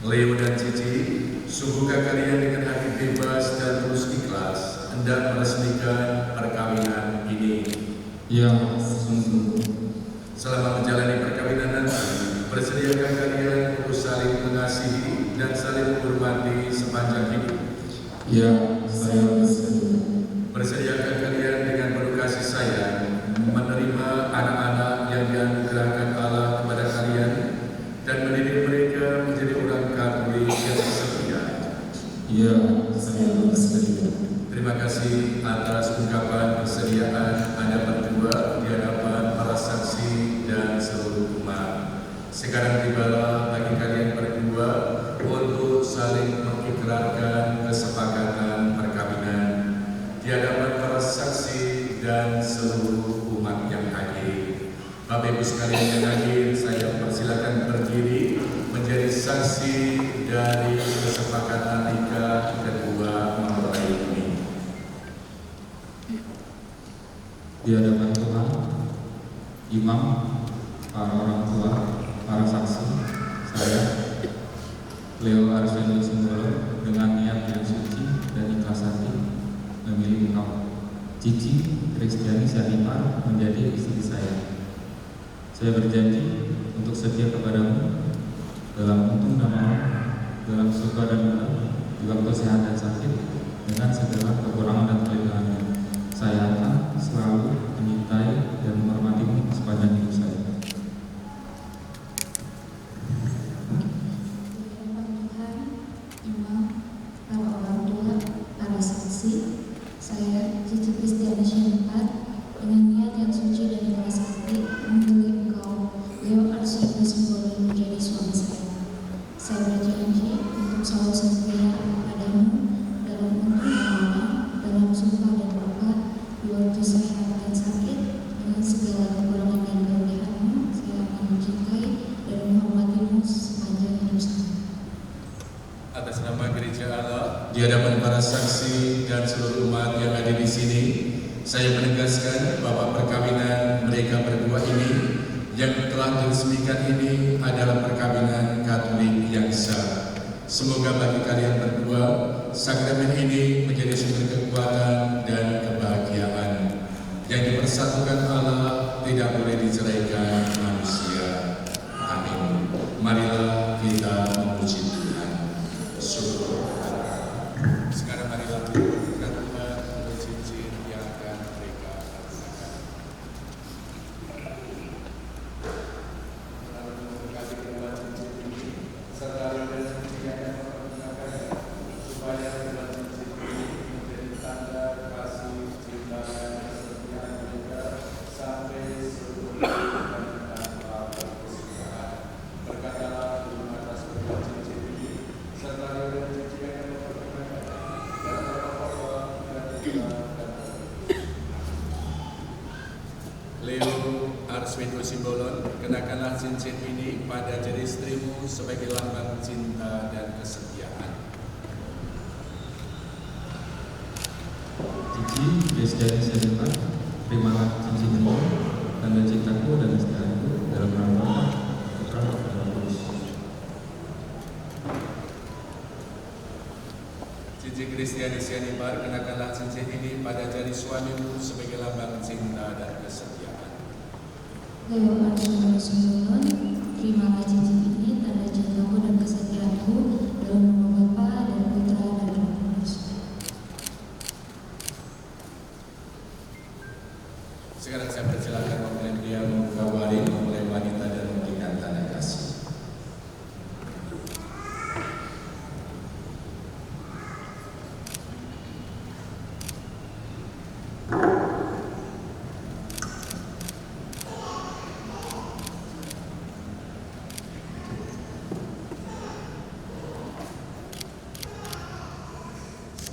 Leo dan Cici, sungguhkah kalian dengan hati bebas dan tulus ikhlas hendak meresmikan perkawinan ini? Ya, sungguh. Selama menjalani perkawinan nanti, bersediakah kalian untuk saling mengasihi dan saling menghormati sepanjang hidup? Ya, saya bersedia. Bersediakah kalian dengan penuh kasih sayang menerima anak-anak yang dianugerahkan Allah kepada kalian dan mendidik mereka menjadi orang Katolik yang setia? Ya, saya bersedia. Terima kasih atas ungkapan kesediaan Anda berdua di hadapan para saksi dan seluruh umat. Sekarang tibalah bagi kalian berdua untuk saling mengikrarkan kesepakatan perkawinan di hadapan para saksi dan seluruh umat yang hadir. Bapak Ibu sekalian yang hadir, saya persilakan berdiri menjadi saksi dari kesepakatan nikah kedua mempelai ini. Di hadapan Tuhan, imam, para orang tua, para saksi, saya, Leo Arswendi Kristiani Sianipar menjadi istri saya. Saya berjanji untuk setia kepadamu dalam untung dan maaf, dalam suka dan duka, di waktu sehat dan sakit, dengan segala kekurangan dan kelebihannya. Saya akan selalu menyintai dan menghormatimu sepanjang hidup saya. Imam, para orang tua, para saksi, saya Cici Kristiani Sianipar dengan niat yang suci dan ikhlas hati memilih engkau, Leo Arswendo Simbolon, menjadi suami saya. Saya berjanji untuk selalu setia padamu dalam untung dan maaf, dalam suka dan duka, di waktu sehat dan sakit, dengan segala kekurangan dan kelebihanmu. Saya akan mencintai dan menghormatimu sepanjang hidup saya. Atas nama Gereja Allah, di hadapan para saksi dan seluruh umat yang ada di sini, saya menegaskan bahwa perkawinan mereka berdua ini yang telah diresmikan ini adalah perkawinan Katolik yang sah. Semoga bagi kalian berdua, sakramen ini menjadi sumber kekuatan dan kebahagiaan. Yang dipersatukan Allah tidak boleh diceraikan manusia. Amin. Marilah kita memuji Tuhan. Syukur. Sekarang marilah kita untuk cincin yang akan mereka laksanakan. Kasih kedua cincin ini serta dengan cincin yang akan menggunakan supaya kedua cincin ini menjadi tanda kasih, cinta dan kesetiaan mereka sampai seluruh hidup tanpa perpisahan. Berkatalah Tuhan atas kedua cincin ini serta dengan cincin yang akan menggunakan dan Allah dan Tuhan. Leo Arswendo Simbolon, kenakanlah cincin ini pada jari istrimu sebagai lambang cinta dan kesetiaan. Cici Kristiani Sianipar, terimalah cincin ini, tanda cintaku dan kesetiaanku dalam nama Putra dan Roh Kudus. Cici Kristiani Sianipar, kenakanlah cincin ini pada jari suamimu sebagai lambang cinta dan kesetiaan. Leo Arswendo Simbolon, terimalah cincin ini, tanda cintaku dan kesetiaanku dalam nama Bapa dan Putra dan Roh Kudus. Sekarang saya persilakan mempelai pria membuka waring, mempelai wanita dan memberikan tanda kasih.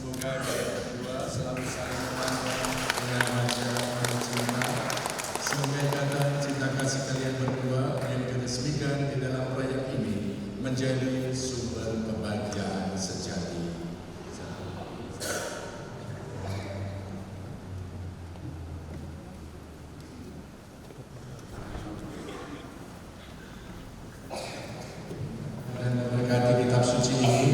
Semoga kalian berdua selalu saling memandang dengan wajah penuh cinta. Semoga ikatan cinta kasih kalian berdua yang diresmikan di dalam proyek ini menjadi sumber kebahagiaan sejati. Dan memberkati kitab suci ini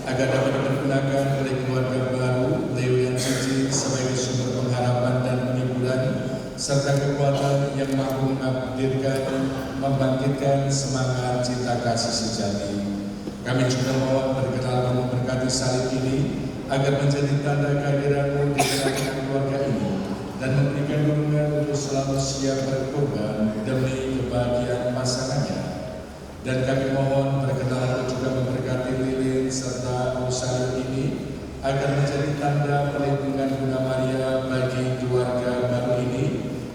agar dapat dipergunakan oleh keluarga baru Leo dan Cici sebagai sumber pengharapan dan penghiburan serta kekuatan yang mampu menghadirkan, membangkitkan semangat cinta kasih sejati. Kami juga mohon berkenan memberkati salib ini agar menjadi tanda kehadiranmu di tengah keluarga ini dan memberikan dukungan untuk selalu siap berkorban demi kebahagiaan pasangannya. Dan kami mohon berkenan juga memberkati lilin serta salib ini agar menjadi tanda perlindungan Bunda Maria bagi keluarga baru ini,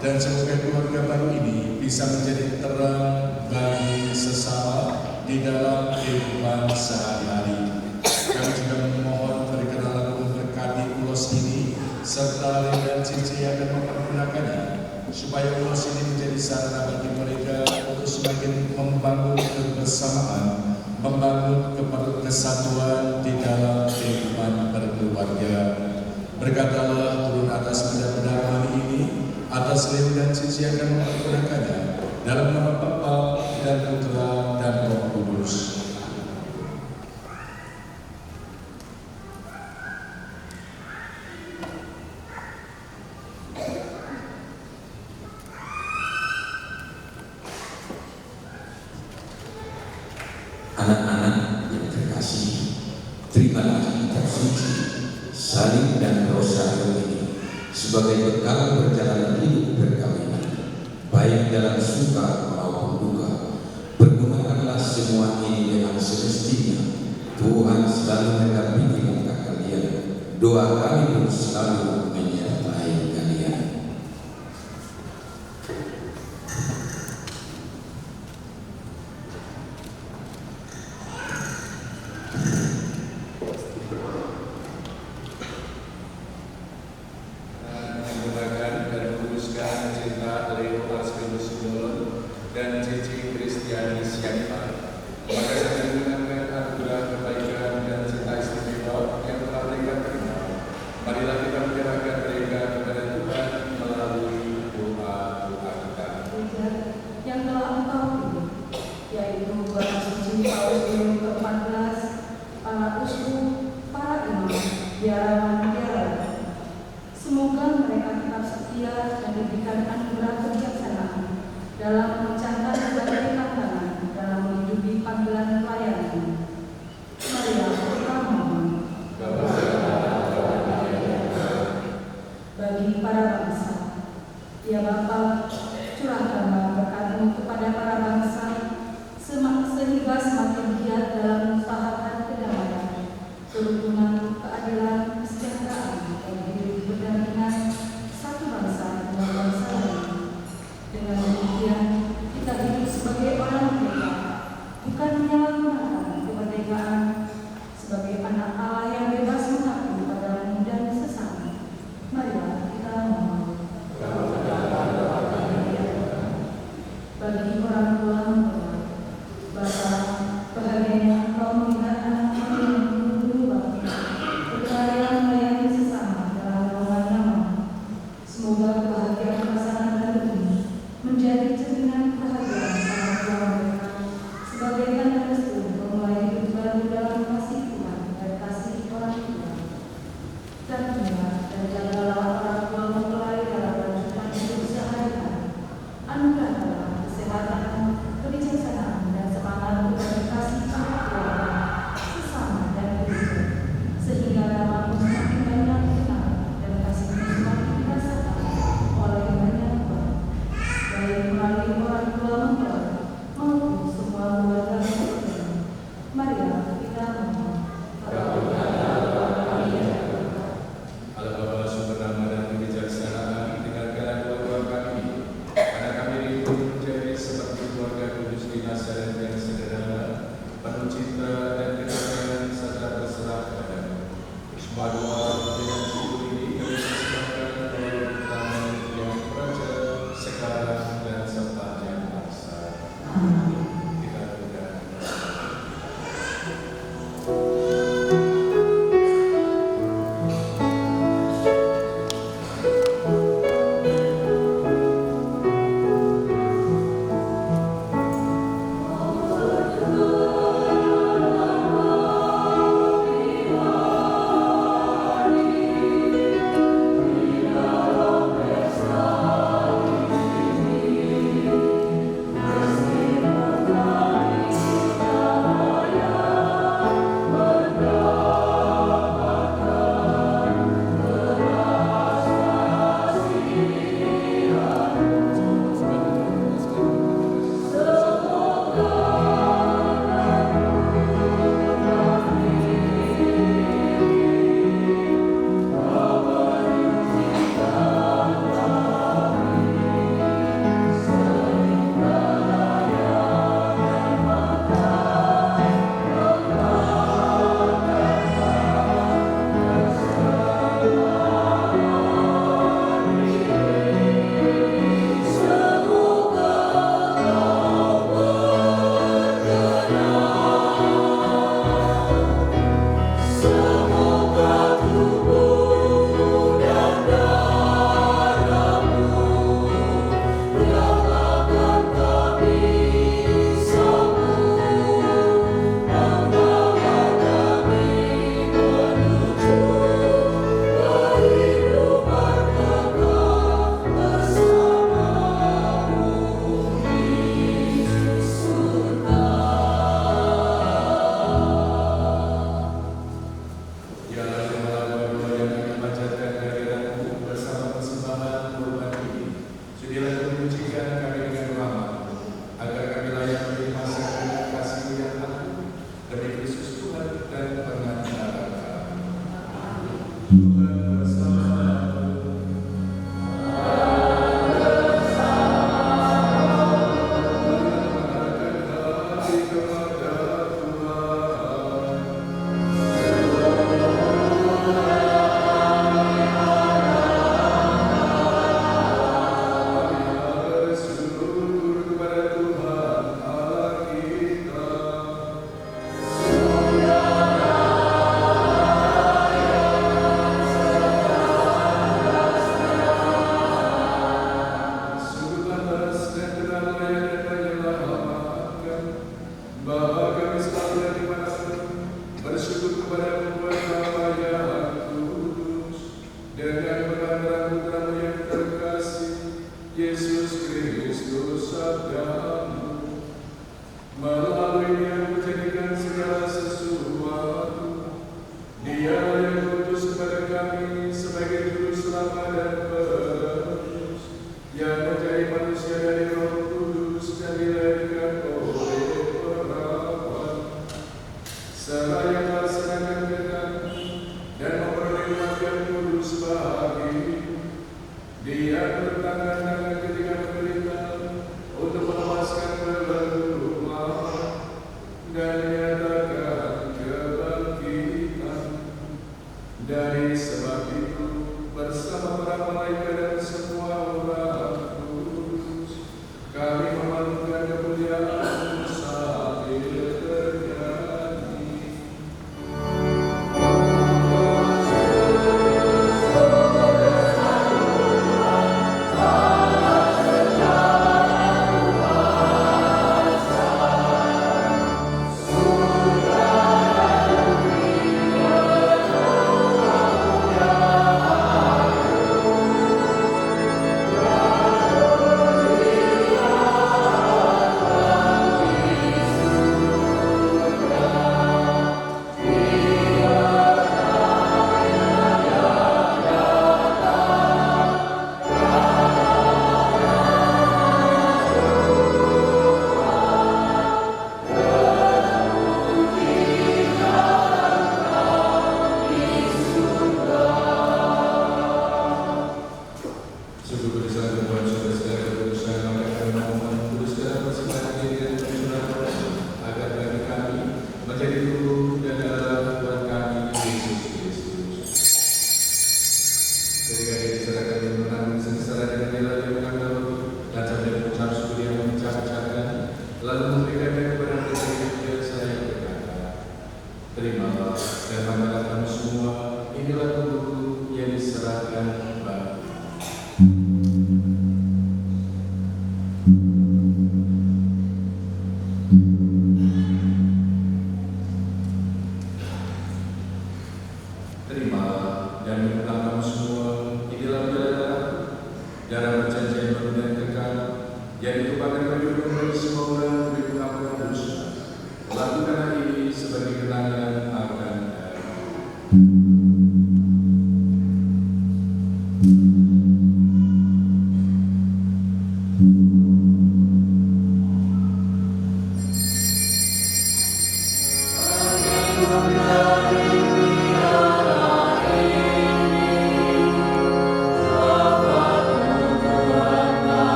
dan semoga keluarga baru ini bisa menjadi terang bagi sesama di dalam kehidupan sehari-hari. Kami juga memohon berkenan memberkati ulos ini serta lilin dan cincin yang akan mempergunakannya, supaya ulos ini menjadi sarana bagi mereka untuk semakin membangun kebersamaan, membangun kesatuan di dalam kehidupan berkeluarga. Berkatalah turun atas benda-benda rohani ini, atas Leo dan Cici yang akan mempergunakannya, dalam nama Bapa dan Putra dan Roh Kudus. sebagai bekal perjalanan hidup perkawinan, baik dalam suka maupun duka. Pergunakanlah semua ini dengan semestinya. Tuhan selalu mendampingi langkah kalian. Doa kami pun selalu menyertai kalian. Menggunakan dan meneruskan cinta Leo Arspinus dan Cici Kristiani Sianipar. Maka saya menggunakan anugerah kebaikan dan cinta istimewa yang telah mereka terima. Marilah kita menyerahkan mereka kepada Tuhan melalui doa-doa kita. Yang telah engkau pilih, yaitu Bapak Suci Paulus ke-14, para uskup, para imam, biarawan-biarawan. Semoga mereka tetap setia dan diberikan anugerah kebijaksanaan dalam mengencangkan berbagai tantangan dalam menghidupi panggilan pelayanan. Marilah kita mohon. Bagi para bangsa, ya Bapa, curahkanlah berkat-Mu kepada para bangsa sehingga semakin giat dalam mengusahakan kedamaian, kerukunan, keadilan, kesejahteraan, dan hidup berdampingan satu bangsa dengan bangsa lain. Dengan demikian, kita hidup sebagai orang merdeka, bukan menyalahgunakan kemerdekaan, sebagai anak Allah yang bebas mengabdi padamu dan sesama. Marilah kita mohon. Bagi orang tua mempelai, Bapa, bahagianya engkau melihat anak-anak yang guru bakti, berkarya melayani sesama dalam lowongan nyaman. Semoga kebahagiaan pasangan baru ini menjadi cerminan kebahagiaan para tua mereka sebagai tanda restu memulai hidup baru dalam kasih Tuhan dan kasih orang tua. Dan jagalah orang tua mempelai dalam lanjutan hidup sehari-hari. Anugerahkanlah kesehatan, kebijaksanaan, dan semangat untuk berkasih pada keluarga, sesama, dan gereja, sehingga namamu semakin banyak dikenal dan kasihmu semakin dirasakan oleh banyak orang, baik melalui orang tua mempelai maupun semua keluarga besar. Marilah kita mohon. Allah Bapa sumber nama dan kebijaksanaan, dengarkanlah doa-doa kami. Anak kami ini pun menjadi seperti keluarga kudus di Nazaret yang sederhana, penuh cinta dan kedamaian serta berserah padamu. Semua doa dengan syukur ini kami persembahkan melalui Tuhan yang Raja sekarang dan sepanjang masa. Kita doakan. Amen.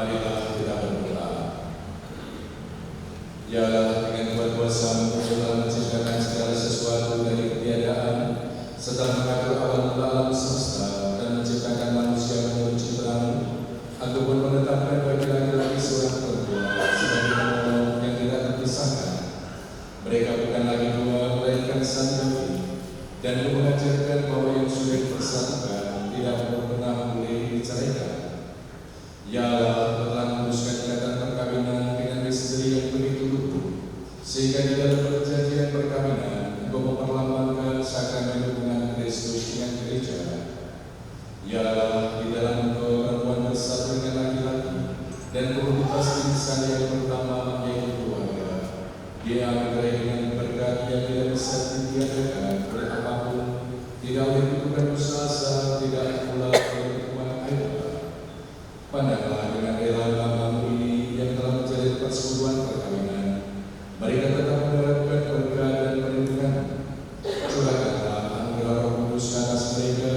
Marilah kita berdoa. Ya Allah, dengan kuat kuasa-Mu telah menciptakan segala sesuatu dari ketiadaan, serta mengatur alam alam semesta dan menciptakan manusia menurut ciptaan. Aku pun menetapkan bagi laki-laki seorang perempuan sebagai penolong yang tidak terpisahkan. Mereka bukan lagi dua, melainkan satu, dan Ku mengajarkan bahwa yang sudah dipersatukan tidak pernah boleh diceraikan. Ya Allah, telah meneruskan ikatan perkawinan dengan istri yang begitu luhur, sehingga di dalam perjanjian perkawinan Engkau memperlambangkan sakramen hubungan Kristus dengan gereja. Ya Allah, di dalam Engkau perempuan bersatu dengan laki-laki, dan komunitas insan yang pertama yaitu keluarga. Dia anugerahi dengan berkat yang tidak bisa ditiadakan oleh apapun, tidak oleh bukan usaha, tidak pula oleh uang air. Pandanglah dengan rela banggamu ini yang telah menjadi persekutuan perkawinan. Mereka tetap mendapatkan berkat dan perlindungan. Curahkanlah anugerah Roh Kudus ke atas mereka,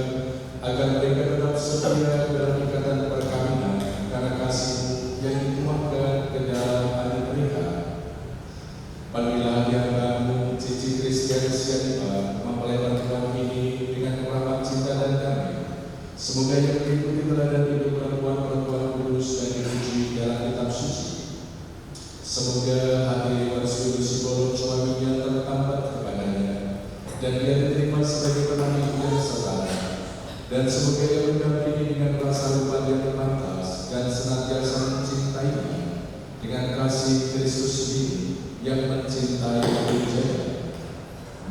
agar mereka tetap setia dalam ikatan perkawinan karena kasih yang dituangkan ke dalam hati mereka. Panggillah hamba-Mu Cici Kristiani Sianipar mempelai perempuan ini dengan rahmat cinta dan damai. Semoga ia mengikuti teladan hidup perempuan-perempuan kudus dan dipuji dalam kitab suci. Semoga hati Warsius Sibolon suaminya tertambat kepadanya, dan dia diterima sebagai penanggung yang setara. Dan semoga ia mendampingi dengan rasa lupa yang terbatas dan senantiasa mencintainya dengan kasih Kristus sendiri yang mencintai gereja.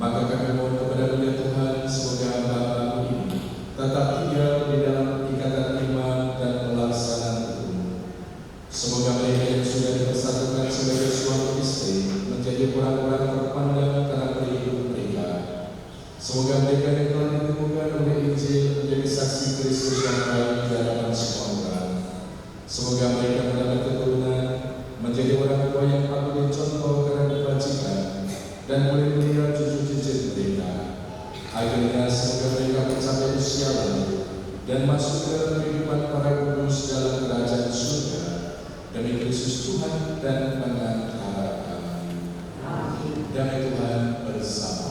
Maka kami mohon kepada Dia Tuhan, semoga hamba-Mu ini tetap tinggal di dalam ikatan iman dan pelaksanaan hukum. Semoga mereka yang sudah dipersatukan sebagai suami istri menjadi orang-orang terpandang karena hidup mereka. Semoga mereka yang telah ditemukan oleh Injil menjadi saksi Kristus yang baik di hadapan semua orang. Semoga mereka mendapat keturunan, menjadi orang tua yang patut dicontoh karena kebajikan, dan boleh melihat cucu-cucu mereka. Akhirnya semoga mereka mencapai usia lanjut dan masuk ke dalam kehidupan para kudus dalam kerajaan surga. Demi Kristus Tuhan dan pengantara kami. Damai Tuhan bersama.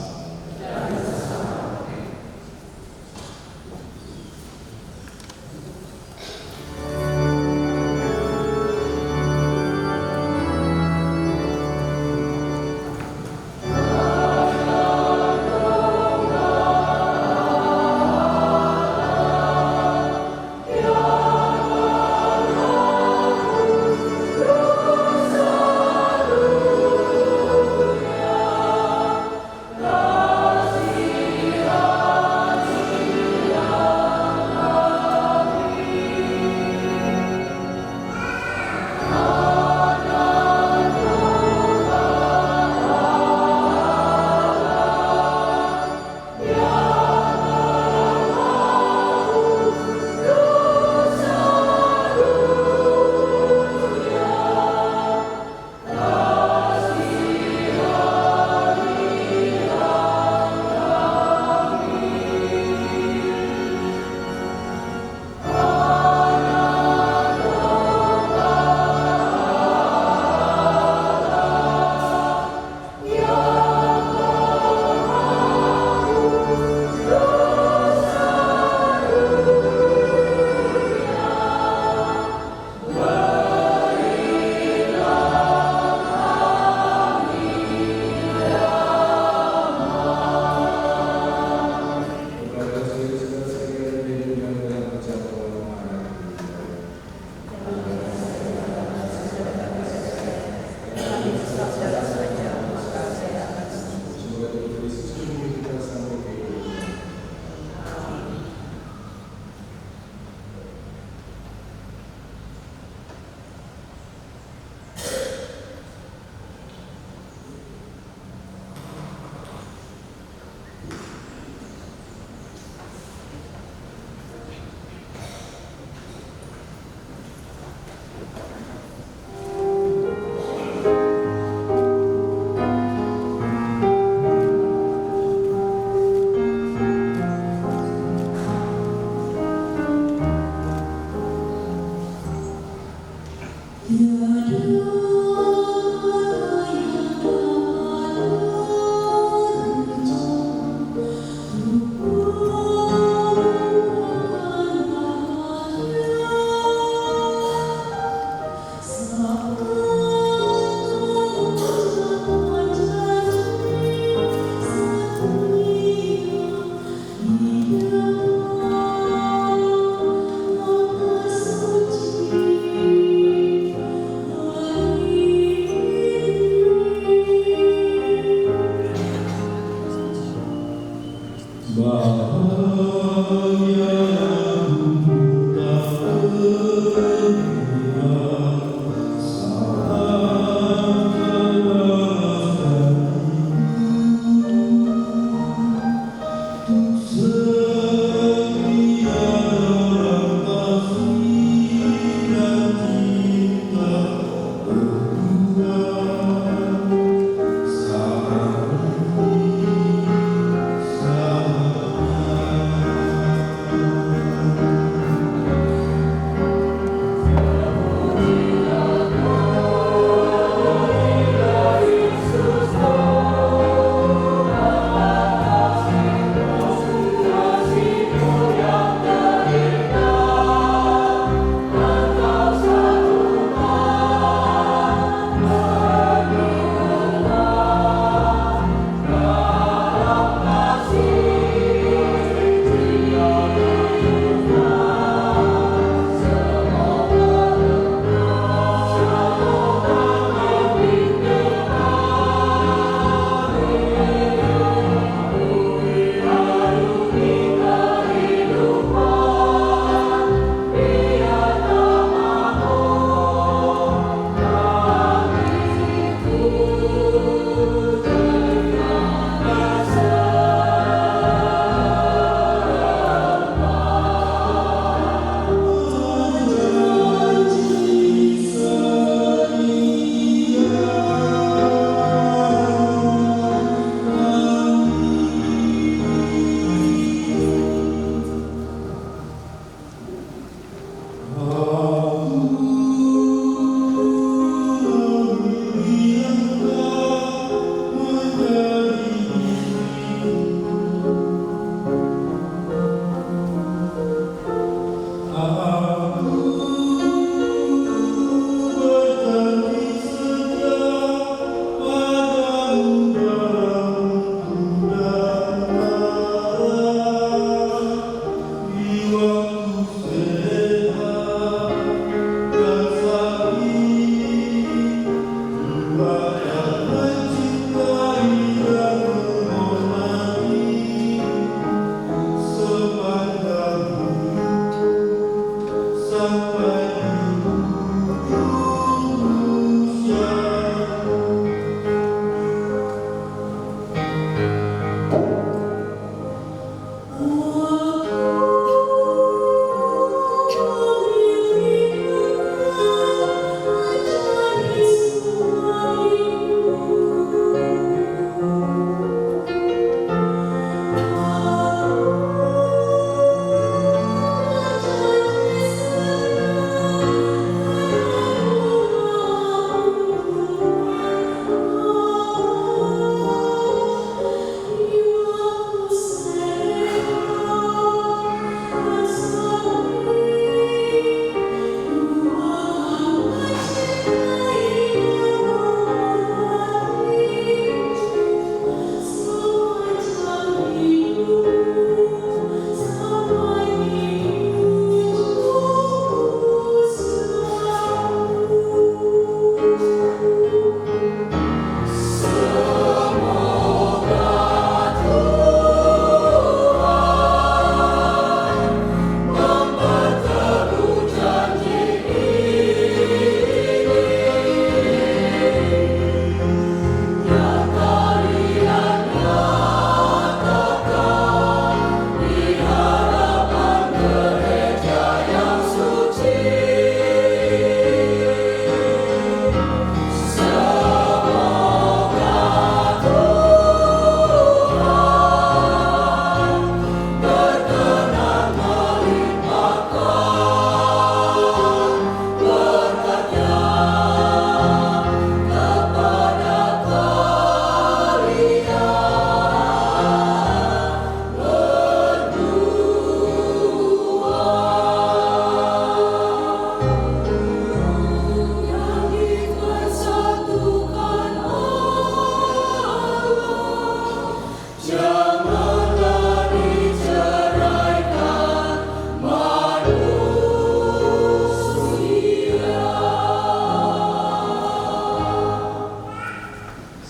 Suci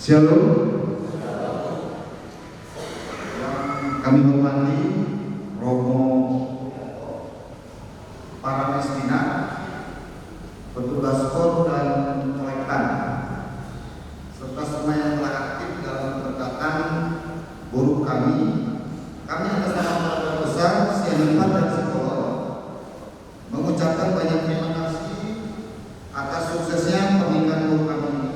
Shalom. Yang kami hormati Romo Paramestina, petugas KOR dan kolektan, serta semua yang telah aktif dalam penegakan buruh kami. Kami atas nama keluarga besar Sianempat dan Sekolah mengucapkan banyak terima kasih atas suksesnya pernikahan buruh kami ini.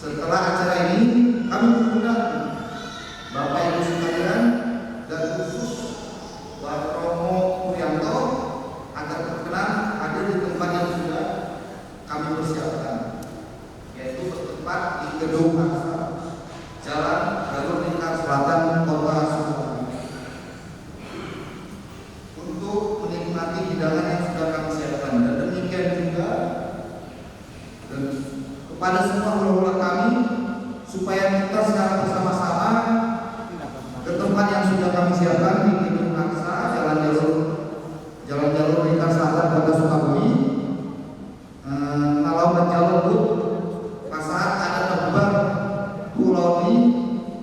Setelah acara ini, kami mengundang Bapak Ibu sekalian dan khusus Bapak Romo Puryanto agar berkenan hadir di tempat yang sudah kami persiapkan, yaitu bertempat di Gedung Aksa, Jalan Jalur Lingkar Selatan, Kota Sukabumi, untuk menikmati hidangan yang sudah kami siapkan. Dan demikian juga dan kepada semua hula-hula kami, supaya kita secara bersama-sama ke tempat yang sudah kami siapkan di Gedung Aksa, Jalan Jalur Lingkar Selatan, Kota Sukabumi. Kalau menjalur pasaat ada tebar pulau di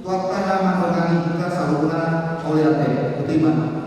tuan kada mengenai kita saluran oleh ate Utiman.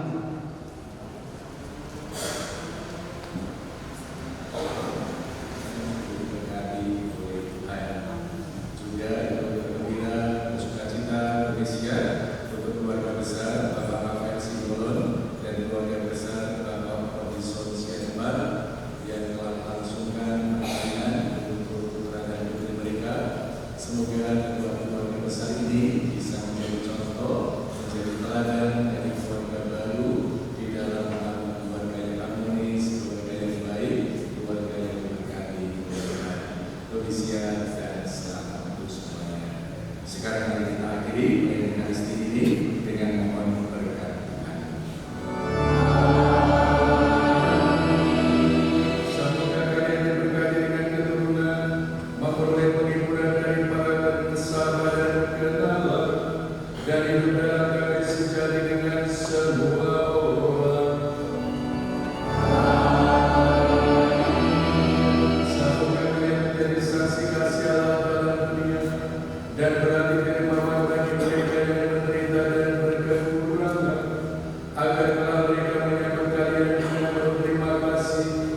Terima kasih.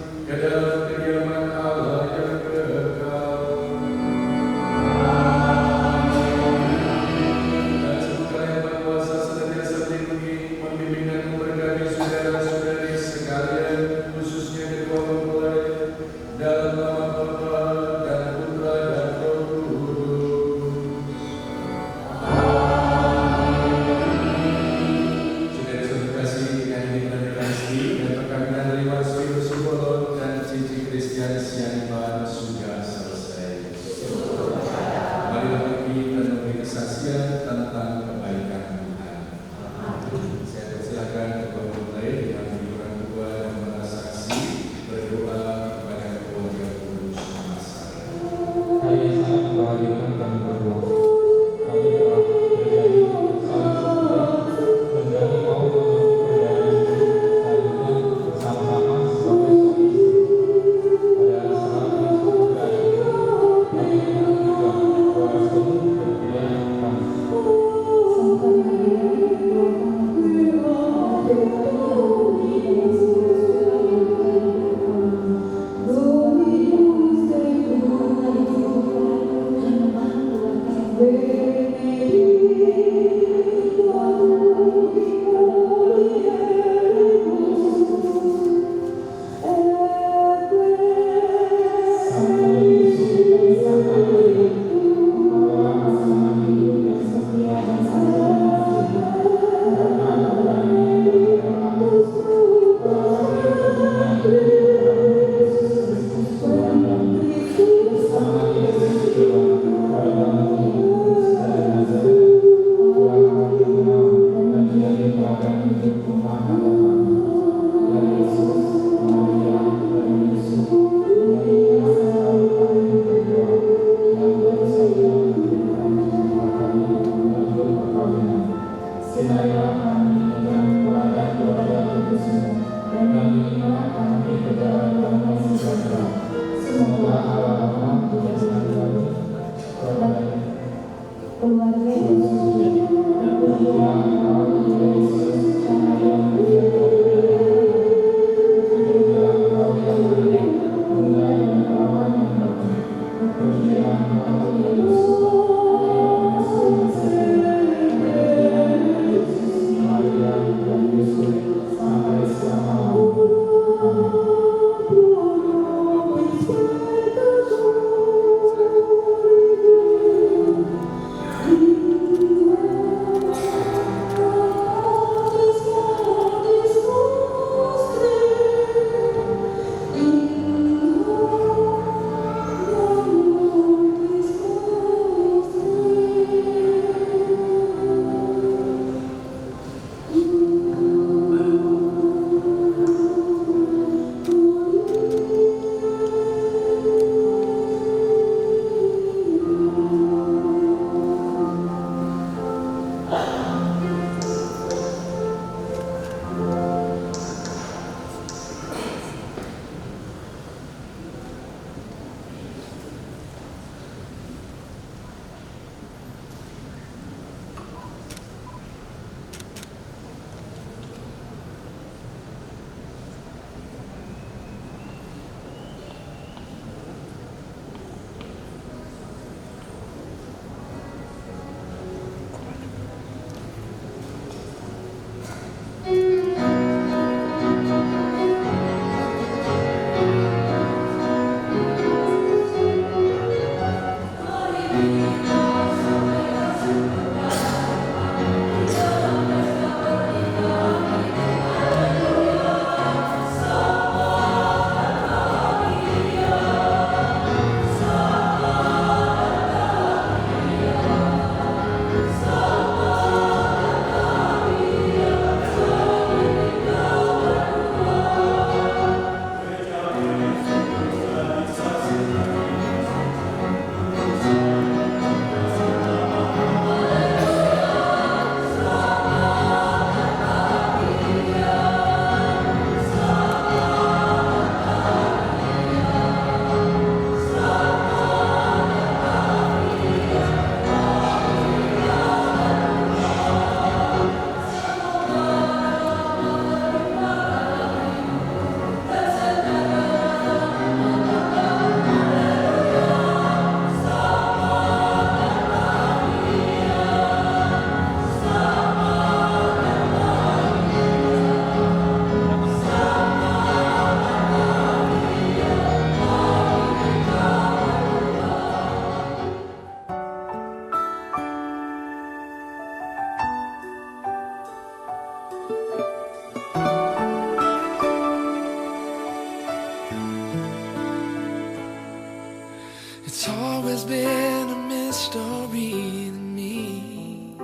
It's always been a mystery to me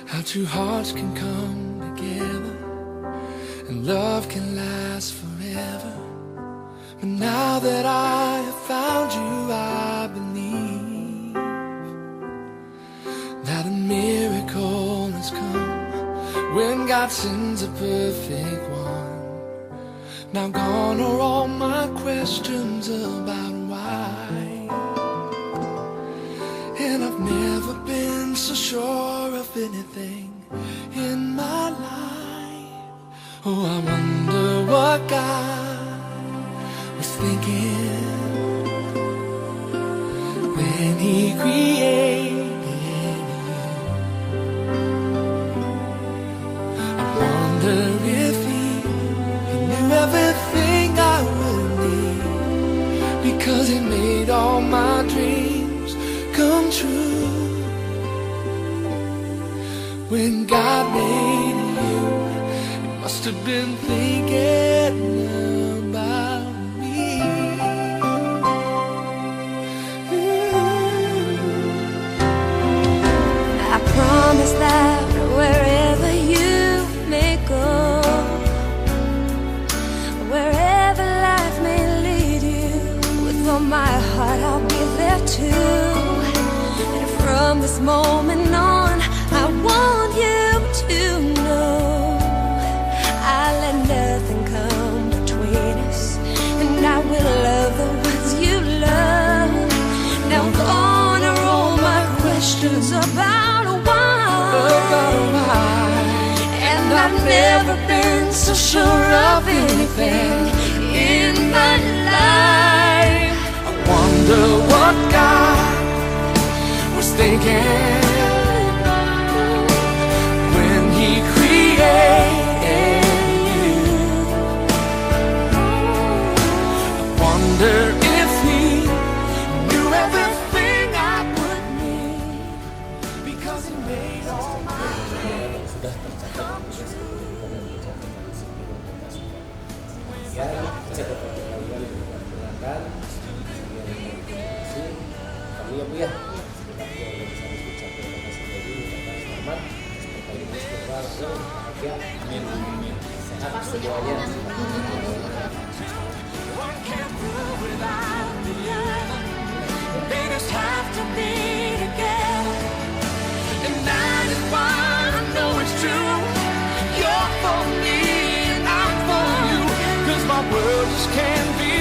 how two hearts can come together and love can last forever. But now that I have found you, I believe that a miracle has come when God sends a perfect one. Now gone are all my questions about why, and I've never been so sure of anything in my life. Oh, I wonder what God was thinking when He created you. I wonder if He knew everything I would need, because He made all my dreams come true. When God made you, He must have been thinking about me. I promise that wherever you may go, wherever life may lead you, with all my heart I'll be there too. And from this moment on, I want you to know I let nothing come between us, and I will love the ones you love. Now gone are all my questions about why, and I've never been so sure of anything in my life. I wonder what God was thinking when He created you. I wonder if He knew everything I would need, because He made all my dreams come true. Kami ya Bu ya, selamat, bahagia, sehat semuanya. They just have to be together, and that is why I know it's true. You're for me and I'm for you, 'cause my world just can't be